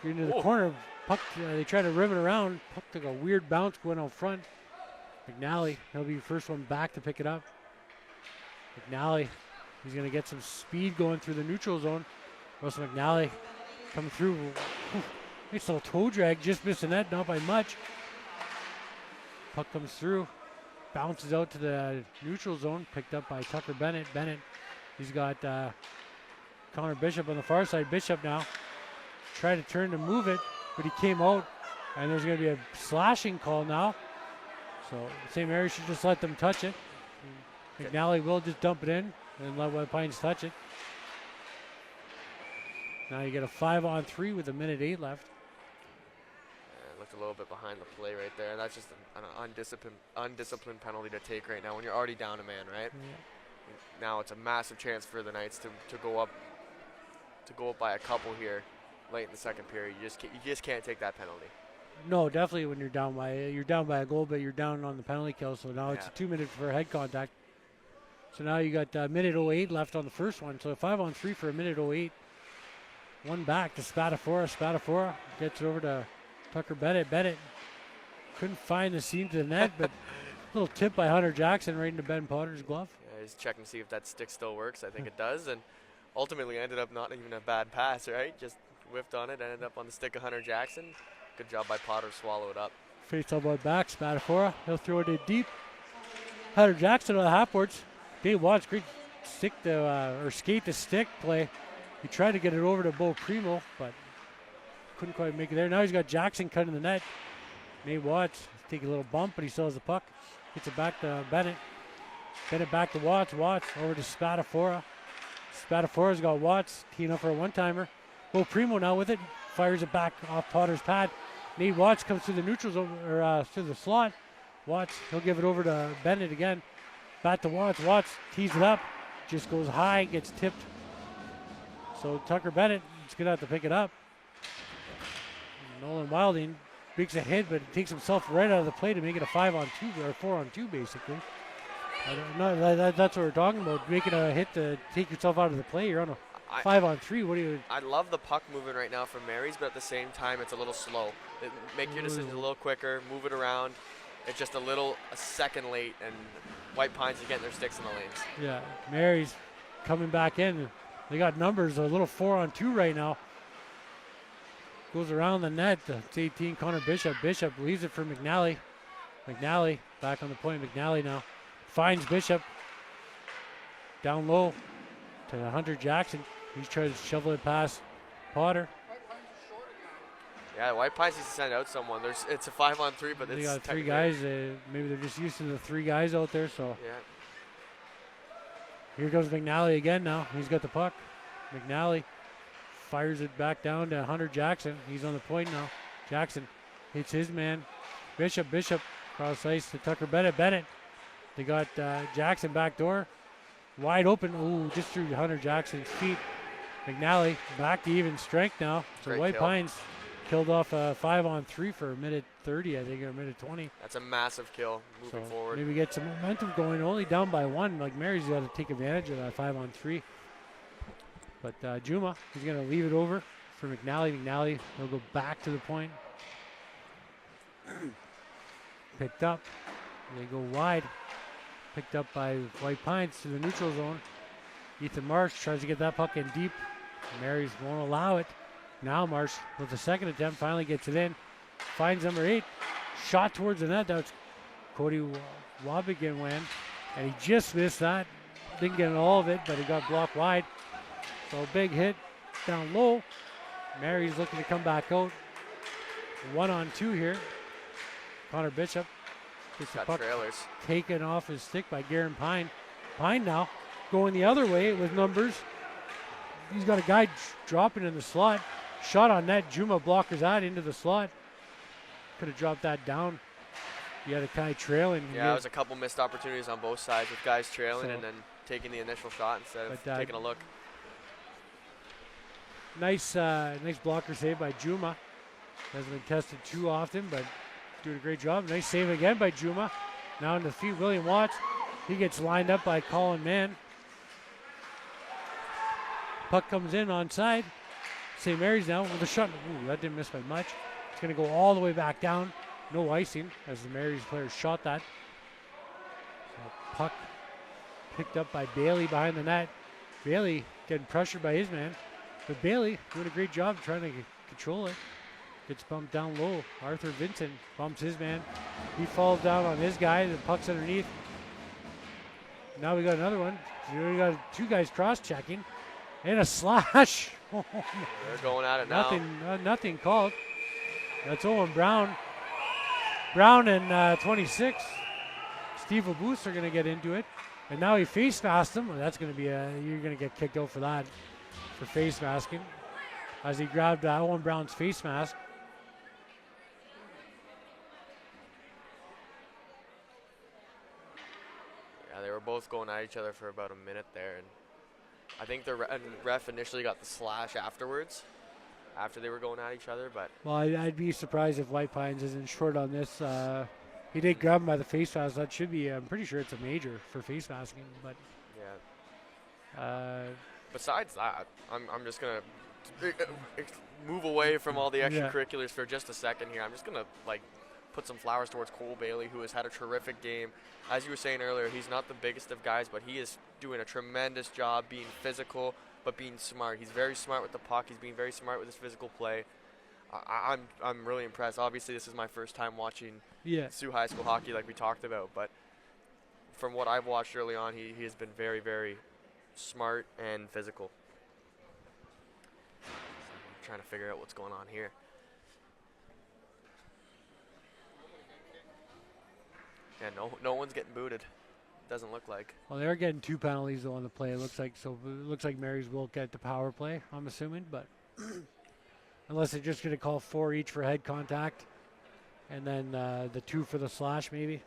Into the corner. Puck, they try to rim it around. Puck took a weird bounce going out front. McNally, he'll be the first one back to pick it up. McNally, he's going to get some speed going through the neutral zone. Russell McNally coming through. Nice little toe drag, just missed the net, not by much. Puck comes through, bounces out to the neutral zone, picked up by Tucker Bennett. Bennett, he's got Connor Bishop on the far side. Bishop now tried to turn to move it, but he came out, and there's going to be a slashing call now. So St. Mary's should just let them touch it. McNally will just dump it in and let White Pines touch it. Now you get a 5-on-3 with 1:08 left. Looked a little bit behind the play right there. That's just an undisciplined penalty to take right now when you're already down a man, right? Yeah. Now it's a massive chance for the Knights to go up by a couple here late in the second period. You just can't take that penalty. No, definitely when you're down by a goal, but you're down on the penalty kill. So now it's a 2 minute for head contact. So now you got 1:08 left on the first one. So a 5-on-3 for 1:08. One back to Spatafora. Spatafora gets it over to Tucker Bennett. Bennett couldn't find the seam to the net, but a little tip by Hunter Jackson right into Ben Potter's glove. Yeah, he's checking to see if that stick still works. I think it does, and ultimately ended up not even a bad pass, right? Just whiffed on it, ended up on the stick of Hunter Jackson. Good job by Potter to swallow it up. Face elbow back, Spatafora. He'll throw it in deep. Hunter Jackson on the half boards. Dave Watts, great stick to skate to stick play. He tried to get it over to Bo Primo, but couldn't quite make it there. Now he's got Jackson cutting the net. Nate Watts taking a little bump, but he still has the puck. Gets it back to Bennett. Bennett back to Watts. Watts over to Spatafora. Spatafora's got Watts teeing up for a one-timer. Bo Primo now with it. Fires it back off Potter's pad. Nate Watts comes through the neutral zone, or through the slot. Watts, he'll give it over to Bennett again. Back to Watts. Watts tees it up. Just goes high, gets tipped. So Tucker Bennett is going to have to pick it up. Nolan Wilding makes a hit, but takes himself right out of the play to make it a 5-on-2 or 4-on-2 basically. That's what we're talking about. Making a hit to take yourself out of the play. You're on a 5-on-3. What do you? I love the puck moving right now from Mary's, but at the same time, it's a little slow. Make your decisions a little quicker, move it around. It's just a second late, and White Pines are getting their sticks in the lanes. Yeah, Mary's coming back in. They got numbers, a little 4-on-2 right now. Goes around the net. It's 18, Connor Bishop. Bishop leaves it for McNally. McNally back on the point. McNally now finds Bishop. Down low to Hunter Jackson. He's trying to shovel it past Potter. Yeah, White Pines needs to send out someone. It's a 5-on-3, but they it's got three guys. Maybe they're just used to the three guys out there. So yeah. Here goes McNally again now. He's got the puck. McNally fires it back down to Hunter Jackson. He's on the point now. Jackson hits his man. Bishop cross ice to Tucker Bennett. Bennett. They got Jackson back door. Wide open. Ooh, just through Hunter Jackson's feet. McNally back to even strength now. So Great White kill. Pines killed off a 5-on-3 for 1:30, I think, or 1:20. That's a massive kill moving forward. Maybe get some momentum going. Only down by one. Like Mary's got to take advantage of that 5-on-3. But Juma, he's going to leave it over for McNally. McNally, he'll go back to the point. Picked up. They go wide. Picked up by White Pines to the neutral zone. Ethan Marsh tries to get that puck in deep. Mary's won't allow it. Now Marsh with the second attempt finally gets it in. Finds number 8. Shot towards the net. That's Cody Wabigan, and he just missed that. Didn't get all of it, but he got blocked wide. So a big hit down low. Mary's looking to come back out. 1-on-2 here. Connor Bishop gets the puck taken off his stick by Garen Pine. Pine now going the other way with numbers. He's got a guy dropping in the slot. Shot on net. Juma blockers that into the slot. Could have dropped that down. You had a guy trailing. Yeah, it was a couple missed opportunities on both sides with guys trailing and then taking the initial shot instead of taking a look. Nice blocker save by Juma. Hasn't been tested too often, but doing a great job. Nice save again by Juma. Now in the feet, William Watts. He gets lined up by Colin Mann. Puck comes in onside. St. Mary's now with a shot. Ooh, that didn't miss by much. It's going to go all the way back down. No icing as the Mary's players shot that. puck picked up by Bailey behind the net. Bailey getting pressured by his man. But Bailey doing a great job trying to control it. Gets bumped down low. Arthur Vincent bumps his man. He falls down on his guy. The puck's underneath. Now we got another one. We got two guys cross-checking. And a slash. They're going at it now. Nothing called. That's Owen Brown. Brown and 26. Steve Abus are going to get into it. And now he face masked him. Well, that's going to be you're going to get kicked out for that, for face masking, as he grabbed Owen Brown's face mask. Yeah, they were both going at each other for about a minute there, and I think the ref initially got the slash afterwards, after they were going at each other. But well, I'd be surprised if White Pines isn't short on this. He did grab him by the face mask. That should be, I'm pretty sure it's a major for face masking. But yeah. Besides that, I'm just going to move away from all the extracurriculars for just a second here. I'm just going to put some flowers towards Cole Bailey, who has had a terrific game. As you were saying earlier, he's not the biggest of guys, but he is doing a tremendous job being physical, but being smart. He's very smart with the puck. He's being very smart with his physical play. I'm really impressed. Obviously, this is my first time watching Sioux High School hockey like we talked about, but from what I've watched early on, he has been very, very smart and physical. I'm trying to figure out what's going on here. Yeah, no one's getting booted. Doesn't look like. Well, they're getting 2 penalties though on the play. It looks like Marys will get the power play, I'm assuming, but unless they're just going to call 4 each for head contact, and then the 2 for the slash maybe.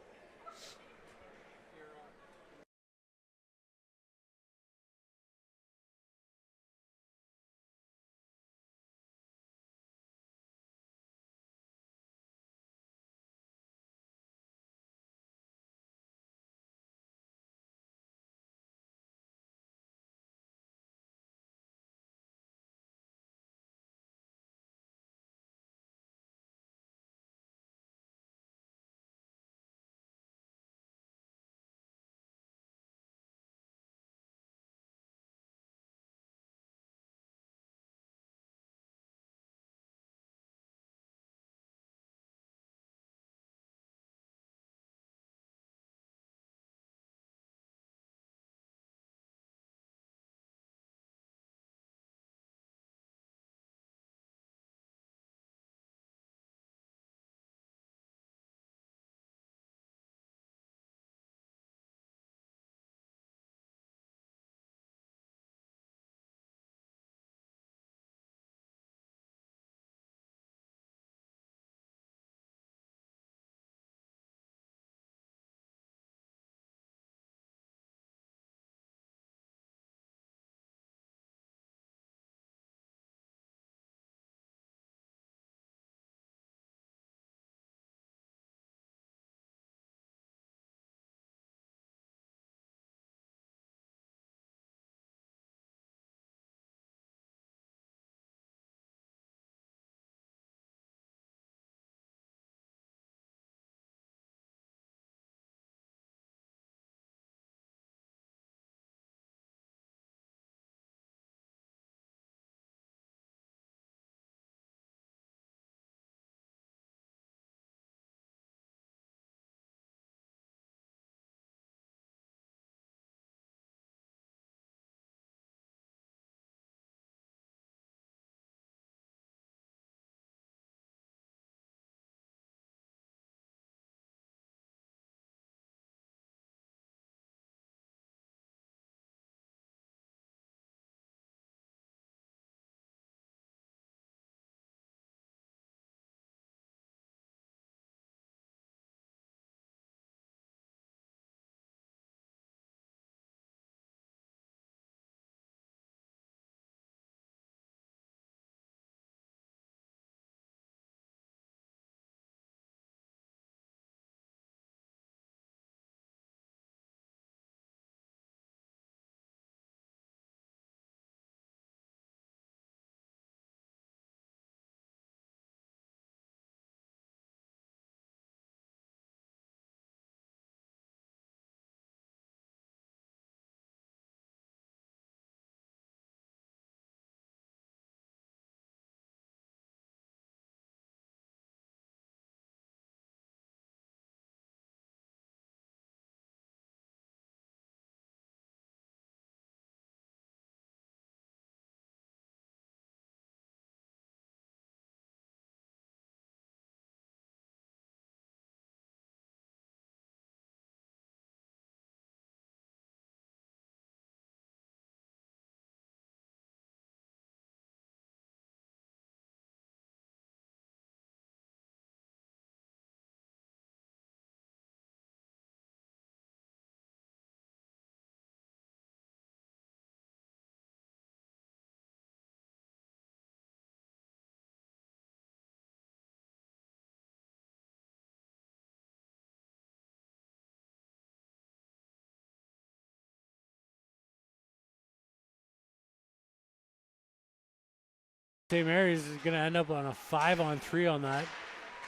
St. Mary's is going to end up on a 5-on-3 on that,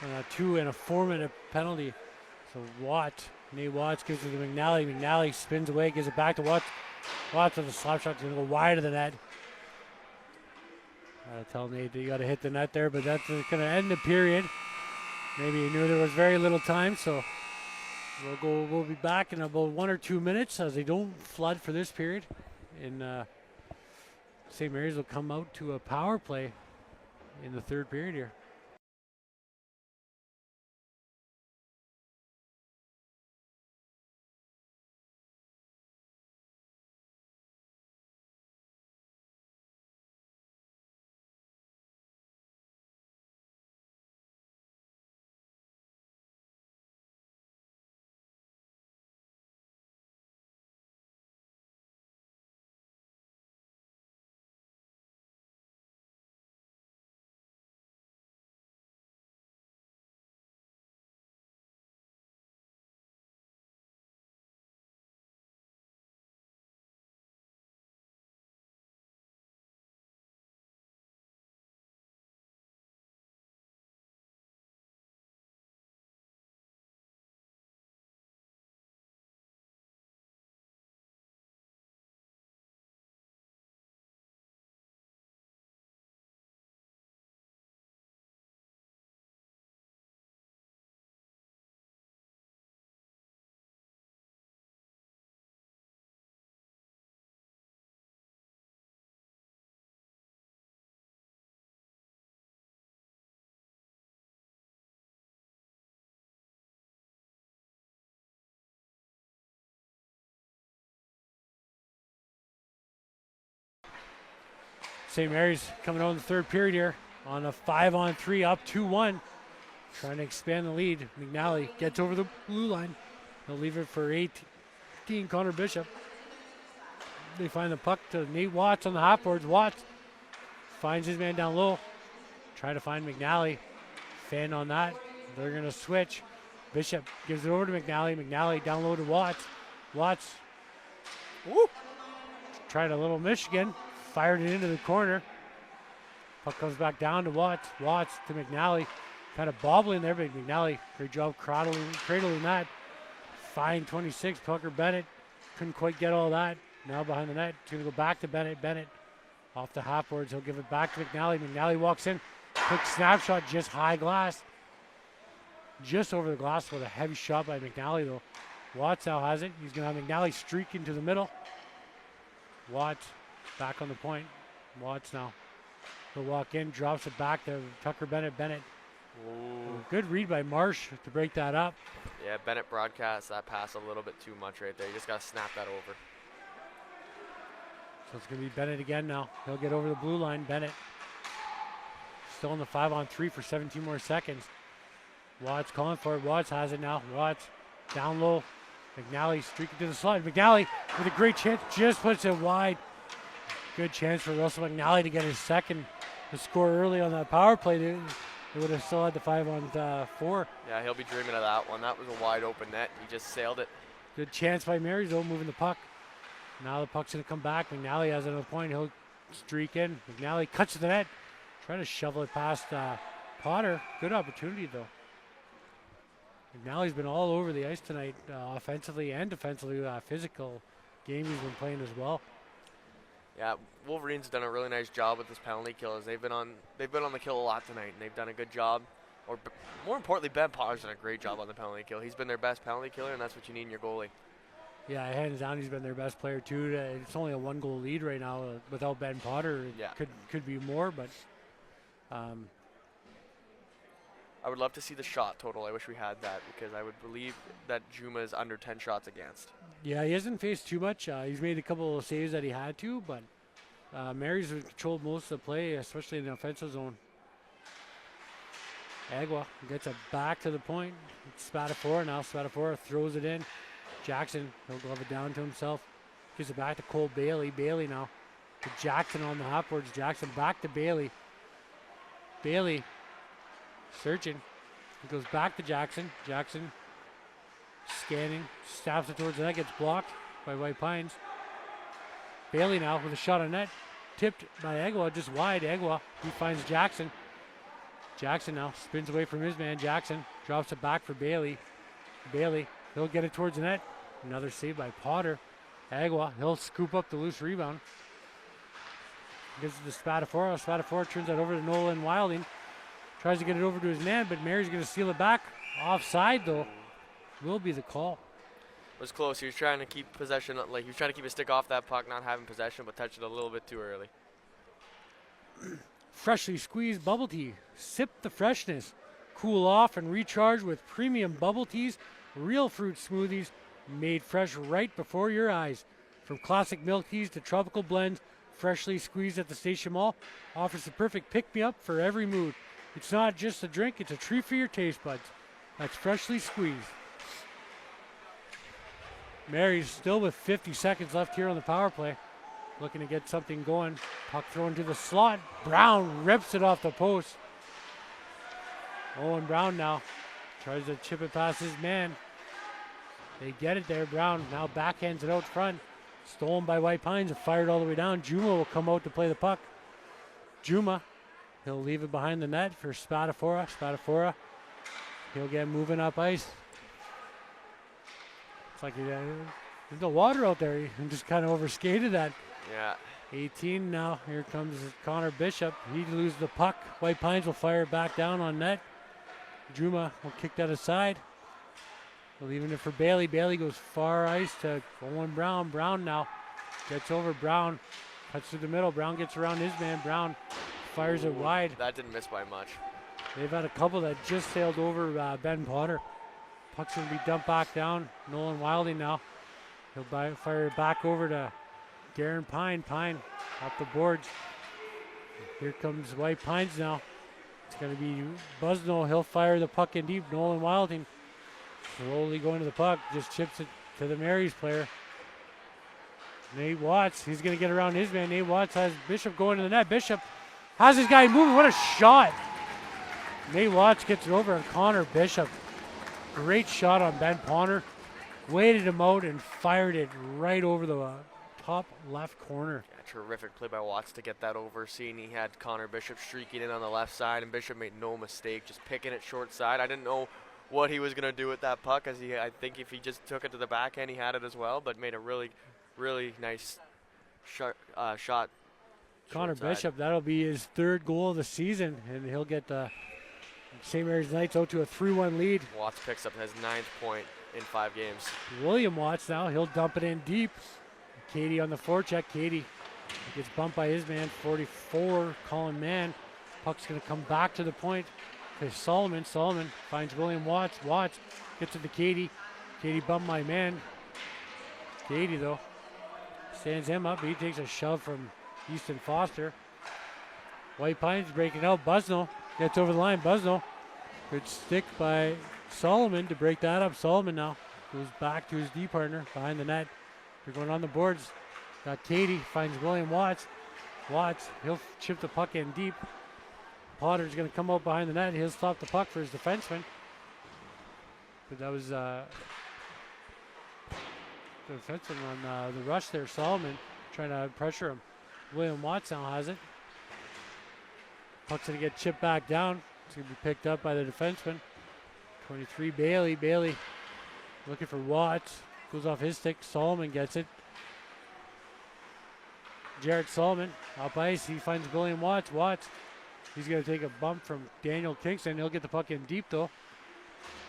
on a 2 and a 4-minute penalty. So Nate Watts gives it to McNally. McNally spins away, gives it back to Watts. Watts with a slap shot, going to go wide of the net. I tell Nate that you got to hit the net there, but that's going to end the period. Maybe he knew there was very little time, so we'll be back in about 1 or 2 minutes as they don't flood for this period. And St. Mary's will come out to a power play in the third period here. St. Mary's coming out in the third period here on a 5-on-3, up 2-1. Trying to expand the lead. McNally gets over the blue line. He'll leave it for 18, Connor Bishop. They find the puck to Nate Watts on the half boards. Watts finds his man down low. Try to find McNally. Fan on that. They're going to switch. Bishop gives it over to McNally. McNally down low to Watts. Watts tried a little Michigan. Fired it into the corner. Puck comes back down to Watts. Watts to McNally. Kind of bobbling there, but McNally, great job cradling that. Fine 26, Tucker Bennett. Couldn't quite get all that. Now behind the net. It's going to go back to Bennett. Bennett off the half boards. He'll give it back to McNally. McNally walks in. Quick snapshot, just high glass. Just over the glass with a heavy shot by McNally, though. Watts now has it. He's going to have McNally streak into the middle. Watts back on the point. Watts now. He'll walk in, drops it back to Tucker Bennett. Bennett. Good read by Marsh to break that up. Yeah, Bennett broadcast that pass a little bit too much right there. You just got to snap that over. So it's going to be Bennett again now. He'll get over the blue line. Bennett still in the 5-on-3 for 17 more seconds. Watts calling for it. Watts has it now. Watts down low. McNally streaking to the slot. McNally with a great chance. Just puts it wide. Good chance for Russell McNally to get his second to score early on that power play. They would have still had the 5-on-4. Yeah, he'll be dreaming of that one. That was a wide open net. He just sailed it. Good chance by Marys, though, moving the puck. Now the puck's going to come back. McNally has another point. He'll streak in. McNally cuts to the net. Trying to shovel it past Potter. Good opportunity, though. McNally's been all over the ice tonight, offensively and defensively. Physical game he's been playing as well. Yeah, Wolverines have done a really nice job with this penalty kill. They've been on the kill a lot tonight, and they've done a good job. Or more importantly, Ben Potter's done a great job on the penalty kill. He's been their best penalty killer, and that's what you need in your goalie. Yeah, hands down, he's been their best player too. It's only a 1-goal lead right now. Without Ben Potter, it could be more, but. I would love to see the shot total. I wish we had that because I would believe that Juma is under 10 shots against. Yeah, he hasn't faced too much. He's made a couple of saves that he had to, but Mary's controlled most of the play, especially in the offensive zone. Agua gets it back to the point. It's Spatafora now. Spatafora throws it in. Jackson, he'll glove it down to himself. Gives it back to Cole Bailey. Bailey now to Jackson on the half boards. Jackson back to Bailey. Bailey searching. He goes back to Jackson. Jackson scanning. Stabs it towards the net. Gets blocked by White Pines. Bailey now with a shot on net. tipped by Agua, just wide. Agua, he finds Jackson. Jackson now spins away from his man. Jackson drops it back for Bailey. Bailey, he'll get it towards the net. Another save by Potter. Agua, he'll scoop up the loose rebound. Gives it to Spatafora. Spatafora turns that over to Nolan Wilding. Tries to get it over to his man, but Mary's going to steal it back. Offside, though, will be the call. It was close. He was trying to keep possession, like he was trying to keep his stick off that puck, not having possession, but touched it a little bit too early. Freshly squeezed bubble tea. Sip the freshness. Cool off and recharge with premium bubble teas, real fruit smoothies, made fresh right before your eyes. From classic milk teas to tropical blends, freshly squeezed at the Station Mall offers the perfect pick-me-up for every mood. It's not just a drink, it's a treat for your taste buds. That's freshly squeezed. Mary's still with 50 seconds left here on the power play. Looking to get something going. Puck thrown to the slot. Brown rips it off the post. Owen Brown now tries to chip it past his man. They get it there. Brown now backhands it out front. Stolen by White Pines and fired all the way down. Juma will come out to play the puck. Juma, he'll leave it behind the net for Spatafora. Spatafora, he'll get moving up ice. It's like there's no water out there. He just kind of overskated that. Yeah. 18 now. Here comes Connor Bishop. He loses the puck. White Pines will fire it back down on net. Juma will kick that aside. Leaving it for Bailey. Bailey goes far ice to Owen Brown. Brown now gets over. Brown cuts to the middle. Brown gets around his man. Brown fires it wide. That didn't miss by much. They've had a couple that just sailed over Ben Potter. Puck's going to be dumped back down. Nolan Wilding now. He'll fire it back over to Garen Pine. Pine off the boards. Here comes White Pines now. It's going to be Busno. He'll fire the puck in deep. Nolan Wilding slowly going to the puck. Just chips it to the Marys player. Nate Watts. He's going to get around his man. Nate Watts has Bishop going to the net. Bishop has his guy moving. What a shot. Nate Watts gets it over on Connor Bishop. Great shot on Ben Ponner. Waited him out and fired it right over the top left corner. Yeah, terrific play by Watts to get that over. Seeing he had Connor Bishop streaking in on the left side, and Bishop made no mistake, just picking it short side. I didn't know what he was going to do with that puck, as I think if he just took it to the backhand, he had it as well, but made a really, really nice shot. Connor Bishop, that'll be his third goal of the season, and he'll get the St. Mary's Knights out to a 3-1 lead. Watts picks up his 9th point in 5 games. William Watts now, he'll dump it in deep. Katie on the forecheck. Katie gets bumped by his man, 44, Colin Mann. Puck's going to come back to the point to Solomon. Solomon finds William Watts. Watts gets it to Katie. Katie bumped my man. Katie, though, stands him up. He takes a shove from Easton Foster. White Pines breaking out. Busno gets over the line. Busno, good stick by Solomon to break that up. Solomon now goes back to his D partner behind the net. They're going on the boards. Got Katie, finds William Watts. Watts, he'll chip the puck in deep. Potter's going to come out behind the net. He'll stop the puck for his defenseman. But that was the defenseman on the rush there. Solomon trying to pressure him. William Watts now has it. Puck's going to get chipped back down. It's going to be picked up by the defenseman. 23, Bailey. Bailey looking for Watts. Goes off his stick. Solomon gets it. Jared Solomon up ice. He finds William Watts. Watts, he's going to take a bump from Daniel Kingston. He'll get the puck in deep, though.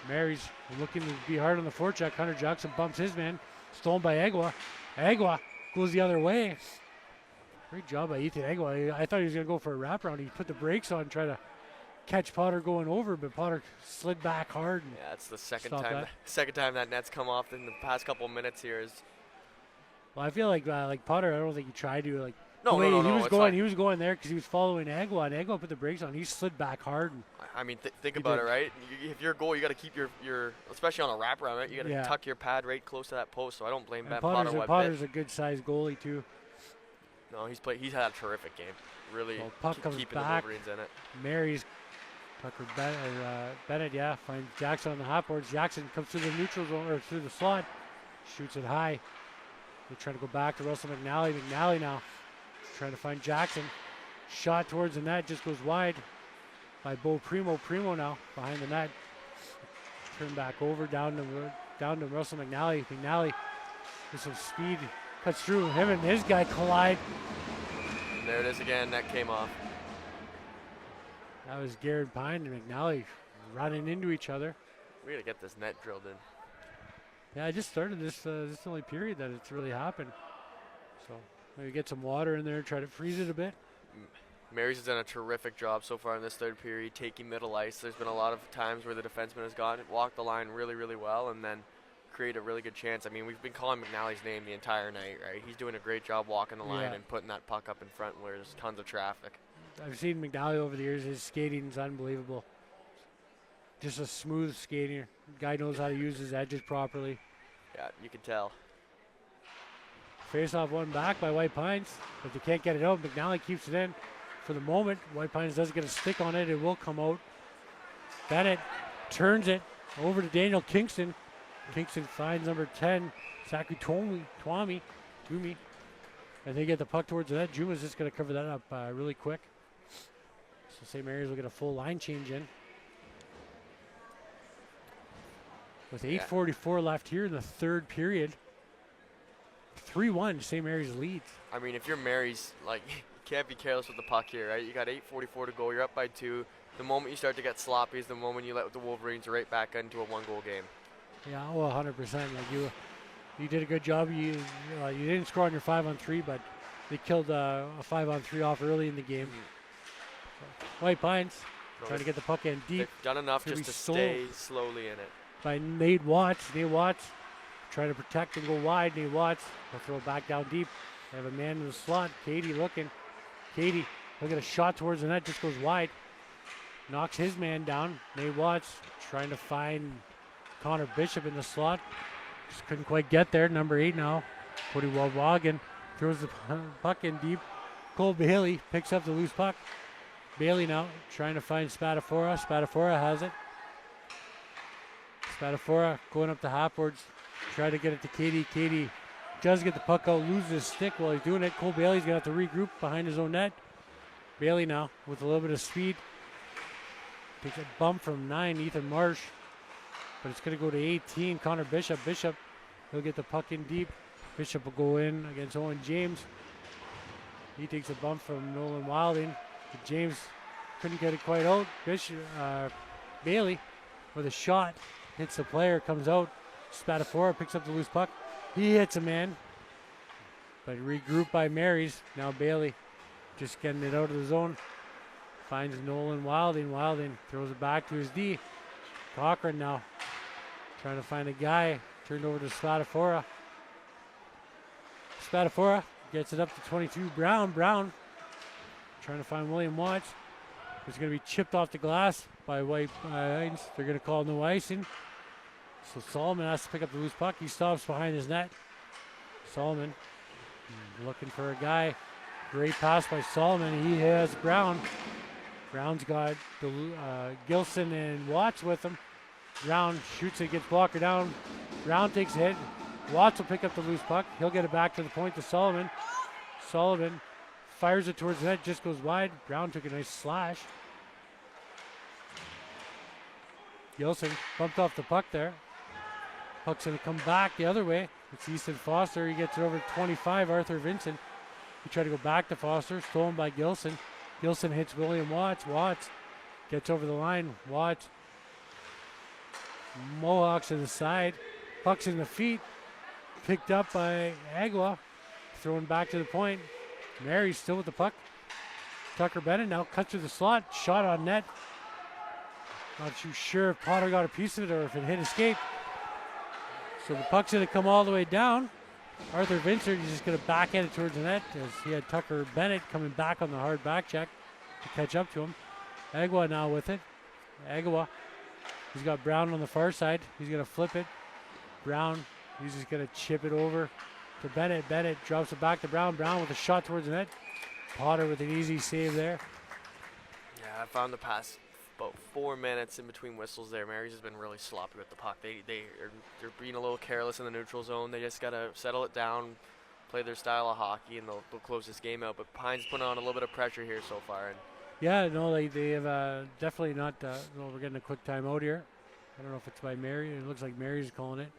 Mary's looking to be hard on the forecheck. Hunter Jackson bumps his man. Stolen by Agua. Agua goes the other way. Great job by Ethan Agua. I thought he was going to go for a wraparound. He put the brakes on, try to catch Potter going over, but Potter slid back hard. Yeah, it's the second time that net's come off in the past couple minutes here. Well, I feel like Potter, I don't think he tried to No, he was going there because he was following Agua, and Agua put the brakes on. He slid back hard. I mean, think about it, right? If you're a goal, you got to keep your especially on a wraparound, right? You got to tuck your pad right close to that post. So I don't blame Ben Potter. Potter's a good sized goalie too. No, he's had a terrific game. Really keeping the Wolverines in it. Mary's Tucker Bennett, finds Jackson on the hot boards. Jackson comes through the neutral zone or through the slot, shoots it high. They try to go back to Russell McNally. McNally now trying to find Jackson. Shot towards the net, just goes wide by Bo Primo. Primo now behind the net. Turn back over, down to Russell McNally. McNally with some speed, cuts through. Him and his guy collide. And there it is again, that came off. That was Garrett Pine and McNally running into each other. We got to get this net drilled in. Yeah, I just started this. This is the only period that it's really happened. So maybe get some water in there, try to freeze it a bit. Mary's has done a terrific job so far in this third period, taking middle ice. There's been a lot of times where the defenseman has walked the line really, really well, and then create a really good chance. I mean, we've been calling McNally's name the entire night, right? He's doing a great job walking the line and putting that puck up in front where there's tons of traffic. I've seen McNally over the years. His skating is unbelievable. Just a smooth skater. Guy knows how to use his edges properly. Yeah, you can tell. Face-off one back by White Pines, but they can't get it out. McNally keeps it in for the moment. White Pines doesn't get a stick on it. It will come out. Bennett turns it over to Daniel Kingston. Kingston finds number 10, Zachary Twami, and they get the puck towards the net. Juma's just going to cover that up really quick. So St. Mary's will get a full line change in. With 8:44 left here in the third period. 3-1, St. Mary's leads. I mean, if you're Mary's, like, you can't be careless with the puck here, right? You got 8:44 to go. You're up by 2. The moment you start to get sloppy is the moment you let the Wolverines right back into a 1-goal game. Yeah, well, 100%. Like you did a good job. You didn't score on your 5-on-3, but they killed a 5-on-3 off early in the game. So, White Pines trying to get the puck in deep. They've done enough just to stay slowly in it. By Nate Watts. Nate Watts trying to protect and go wide. Nate Watts will throw it back down deep. They have a man in the slot. Katie looking. Katie, look at a shot towards the net, just goes wide. Knocks his man down. Nate Watts trying to find Connor Bishop in the slot. Just couldn't quite get there. Number 8 now. Cody Waldwagen throws the puck in deep. Cole Bailey picks up the loose puck. Bailey now trying to find Spadafora. Spadafora has it. Spadafora going up the half-boards. Try to get it to Katie. Katie does get the puck out, loses his stick while he's doing it. Cole Bailey's going to have to regroup behind his own net. Bailey now with a little bit of speed. Takes a bump from 9, Ethan Marsh. But it's going to go to 18, Connor Bishop. Bishop, he'll get the puck in deep. Bishop will go in against Owen James. He takes a bump from Nolan Wilding. But James couldn't get it quite out. Bailey with a shot. Hits the player, comes out. Spadafora picks up the loose puck. He hits a man. But regrouped by Marys. Now Bailey just getting it out of the zone. Finds Nolan Wilding. Wilding throws it back to his D. Cochran now trying to find a guy. Turned over to Spadafora. Spadafora gets it up to 22. Brown trying to find William Watts. It's going to be chipped off the glass by White Pines. They're going to call no icing. So Solomon has to pick up the loose puck. He stops behind his net. Solomon looking for a guy. Great pass by Solomon. He has Brown. Brown's got Gilson and Watts with him. Brown shoots it, gets blocker down. Brown takes a hit. Watts will pick up the loose puck. He'll get it back to the point to Solomon. Solomon fires it towards the net, just goes wide. Brown took a nice slash. Gilson bumped off the puck there. Puck's going to come back the other way. It's Easton Foster. He gets it over to 25, Arthur Vincent. He tried to go back to Foster, stolen by Gilson. Gilson hits William Watts. Watts gets over the line. Watts. Mohawks to the side. Puck's in the feet. Picked up by Agua. Thrown back to the point. Mary's still with the puck. Tucker Bennett now cuts through the slot. Shot on net. Not too sure if Potter got a piece of it or if it hit escape. So the puck's going to come all the way down. Arthur Vincent is just going to backhand it towards the net as he had Tucker Bennett coming back on the hard back check to catch up to him. Agua now with it. Agua. He's got Brown on the far side. He's going to flip it. Brown. He's just going to chip it over to Bennett. Bennett drops it back to Brown. Brown with a shot towards the net. Potter with an easy save there. Yeah, I found the pass about 4 minutes in between whistles there. Mary's has been really sloppy with the puck. They're being a little careless in the neutral zone. They just got to settle it down, play their style of hockey, and they'll close this game out. But Pines putting on a little bit of pressure here so far. And Yeah, no, they have definitely not. No, we're getting a quick timeout here. I don't know if it's by Mary. It looks like Mary's calling it.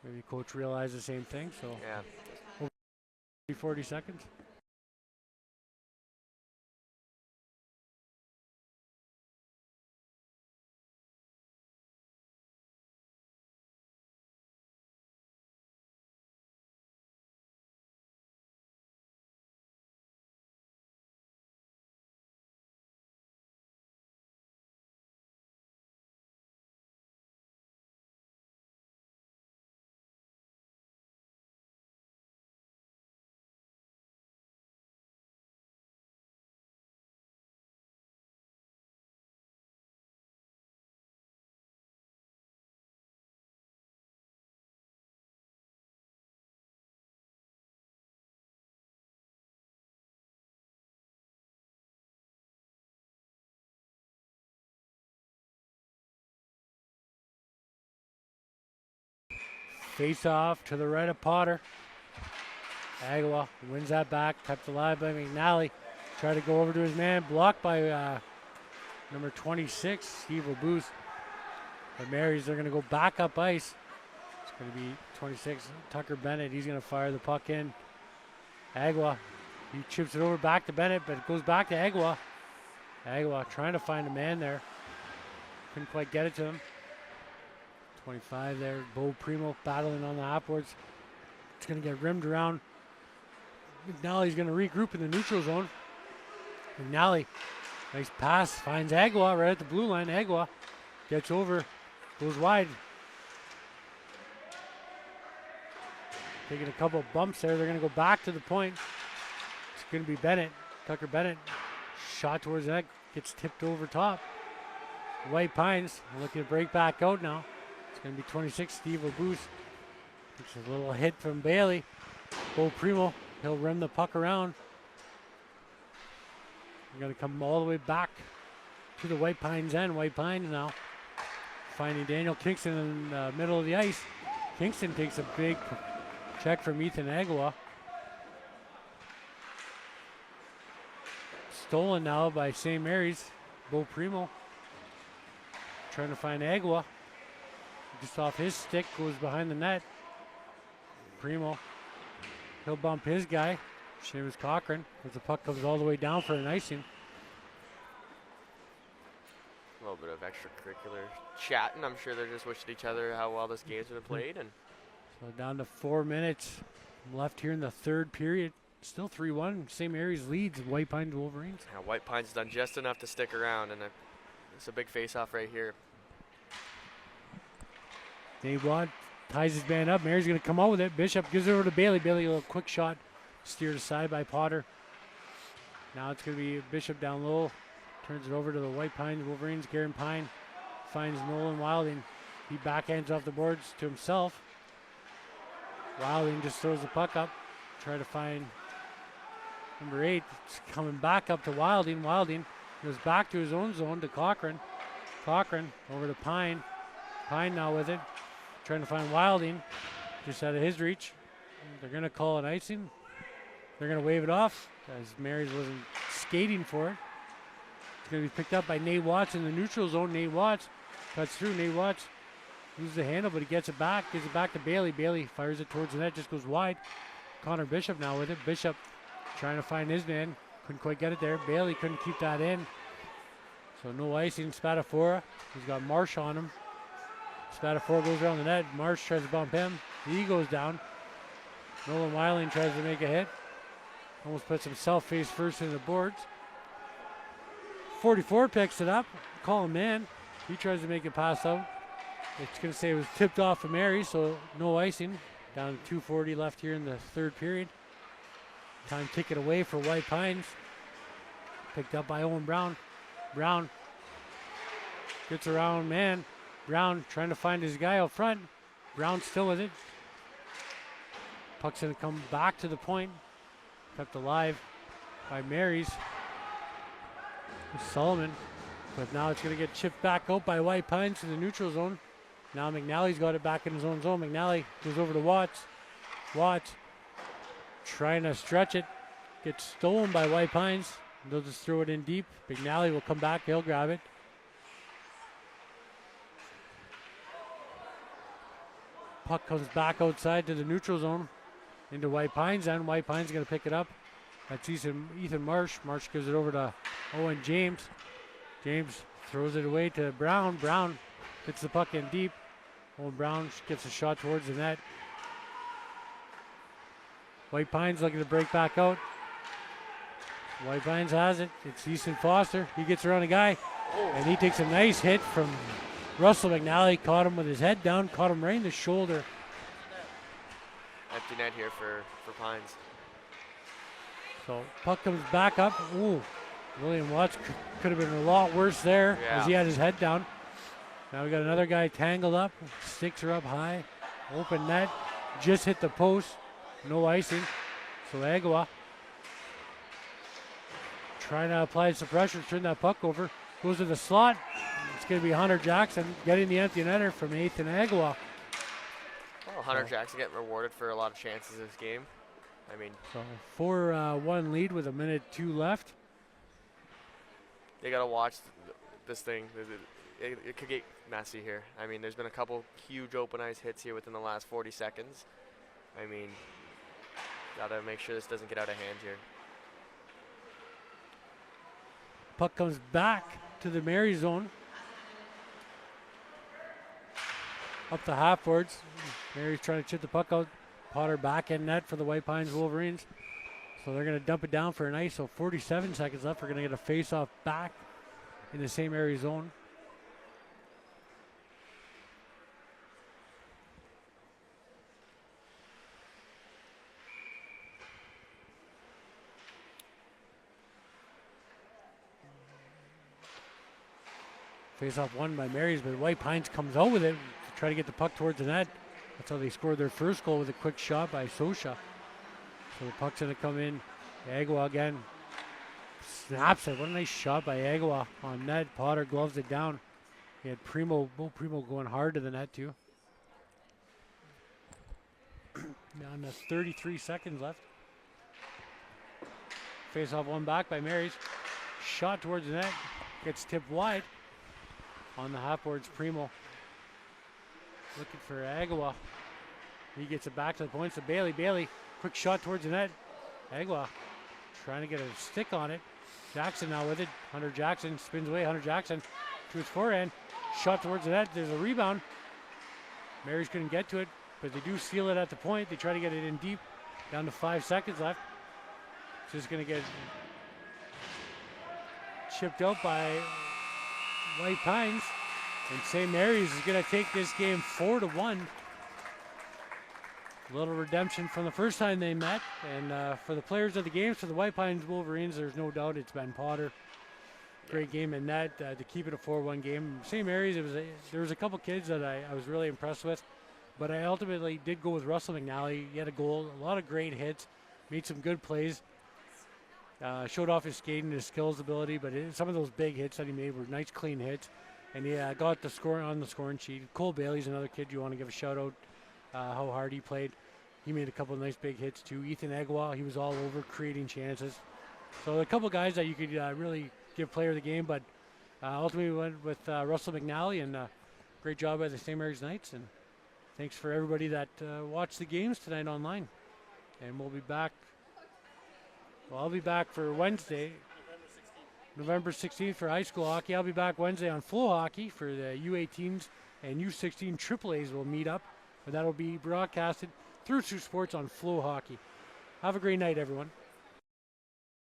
Maybe coach realized the same thing. So yeah, 40 seconds. Face off to the right of Potter. Agua wins that back, kept alive by McNally. Tried to go over to his man, blocked by number 26, Steve O'Booth. But Marys, they're going to go back up ice. It's going to be 26, Tucker Bennett. He's going to fire the puck in. Agua, he chips it over back to Bennett, but it goes back to Agua. Agua trying to find a man there. Couldn't quite get it to him. 25 there, Bo Primo battling on the half-boards. It's going to get rimmed around. McNally's going to regroup in the neutral zone. McNally, nice pass, finds Agua right at the blue line. Agua gets over, goes wide. Taking a couple of bumps there. They're going to go back to the point. It's going to be Bennett, Tucker Bennett. Shot towards the net, gets tipped over top. White Pines looking to break back out now. It's going to be 26, Steve O'Booth. It's a little hit from Bailey. Bo Primo, he'll rim the puck around. We're going to come all the way back to the White Pines end. White Pines now finding Daniel Kingston in the middle of the ice. Kingston takes a big check from Ethan Agua. Stolen now by St. Mary's. Bo Primo trying to find Agua. Just off his stick, goes behind the net. Primo, he'll bump his guy, Seamus Cochran, as the puck comes all the way down for an icing. a little bit of extracurricular chatting. I'm sure they're just wishing each other how well this game's been played. And So down to 4 minutes left here in the third period. Still 3-1. St. Mary's leads White Pines Wolverines. yeah, White Pines done just enough to stick around, and it's a big face-off right here. Dave Watt ties his man up. Mary's going to come out with it. Bishop gives it over to Bailey. Bailey, a little quick shot, steered aside by Potter. Now it's going to be Bishop down low. Turns it over to the White Pines Wolverines. Garen Pine finds Nolan Wilding. He backhands off the boards to himself. Wilding just throws the puck up. Try to find number 8. It's coming back up to Wilding. Wilding goes back to his own zone to Cochran. Cochran over to Pine. Pine now with it. Trying to find Wilding. Just out of his reach. They're going to call an icing. They're going to wave it off as Marys wasn't skating for it. It's going to be picked up by Nate Watts in the neutral zone. Nate Watts cuts through. Nate Watts loses the handle, but he gets it back. Gives it back to Bailey. Bailey fires it towards the net. Just goes wide. Connor Bishop now with it. Bishop trying to find his man. Couldn't quite get it there. Bailey couldn't keep that in. So no icing. Spadafora. He's got Marsh on him. Spadafora goes around the net. Marsh tries to bump him. He goes down. Nolan Wilding tries to make a hit. Almost puts himself face first in the boards. 44 picks it up. Colin Mann. He tries to make it pass out. It's going to say it was tipped off of Mary, so no icing. Down to 2:40 left here in the third period. Time ticket away for White Pines. Picked up by Owen Brown. Brown gets around Mann. Brown trying to find his guy out front. Brown still with it. Puck's going to come back to the point. Kept alive by Marys. Solomon. But now it's going to get chipped back out by White Pines to the neutral zone. Now McNally's got it back in his own zone. McNally goes over to Watts. Watts trying to stretch it. Gets stolen by White Pines. They'll just throw it in deep. McNally will come back. He'll grab it. Puck comes back outside to the neutral zone into White Pines, and White Pines going to pick it up. That's Ethan Marsh. Marsh gives it over to Owen James. James throws it away to Brown. Brown hits the puck in deep. Owen Brown gets a shot towards the net. White Pines looking to break back out. White Pines has it. It's Easton Foster. He gets around a guy, and he takes a nice hit from Russell McNally. Caught him with his head down, caught him right in the shoulder. Empty net here for Pines. So puck comes back up. Ooh, William Watts could have been a lot worse there as he had his head down. Now we got another guy tangled up. Sticks are up high. Open net. Just hit the post. No icing. So Agua trying to apply some pressure, turn that puck over. Goes to the slot. It's going to be Hunter Jackson getting the empty netter from Nathan Agua. Well, Hunter Jackson getting rewarded for a lot of chances this game. I mean, so 4-1 lead with 1:02 left. They got to watch this thing. It could get messy here. I mean, there's been a couple huge open ice hits here within the last 40 seconds. I mean, got to make sure this doesn't get out of hand here. Puck comes back to the Mary zone. Up the half boards. Mary's trying to chip the puck out. Potter back in net for the White Pines Wolverines. So they're going to dump it down for an ice. So 47 seconds left. We're going to get a face-off back in the same area zone. Face-off won by Marys, but White Pines comes out with it to try to get the puck towards the net. That's how they scored their first goal with a quick shot by Sosha. So the puck's going to come in. Agua again snaps it. What a nice shot by Agua on net. Potter gloves it down. He had Primo going hard to the net too. Down to 33 seconds left. Face-off won back by Marys. Shot towards the net. Gets tipped wide. On the half boards, Primo looking for Agua. He gets it back to the points of Bailey. Bailey, quick shot towards the net. Agua trying to get a stick on it. Jackson now with it. Hunter Jackson spins away. Hunter Jackson to his forehand. Shot towards the net. There's a rebound. Marys couldn't get to it, but they do seal it at the point. They try to get it in deep. Down to 5 seconds left. It's just going to get chipped out by White Pines, and St. Mary's is going to take this game 4-1. A little redemption from the first time they met, and for the players of the games, for the White Pines Wolverines, there's no doubt it's Ben Potter. Great game in that to keep it a 4-1 game. St. Mary's, there was a couple kids that I was really impressed with, but I ultimately did go with Russell McNally. He had a goal, a lot of great hits, made some good plays. Showed off his skating, his skills ability, but some of those big hits that he made were nice, clean hits. And he got the score on the scoring sheet. Cole Bailey's another kid you want to give a shout out, how hard he played. He made a couple of nice big hits too. Ethan Agua, he was all over creating chances. So a couple guys that you could really give player of the game, but ultimately we went with Russell McNally, and great job by the St. Mary's Knights. And thanks for everybody that watched the games tonight online. And we'll be back. Well, I'll be back for Wednesday, November 16th for high school hockey. I'll be back Wednesday on Flow Hockey for the U18s and U16 AAAs will meet up. But that'll be broadcasted through Saultsports on Flow Hockey. Have a great night, everyone.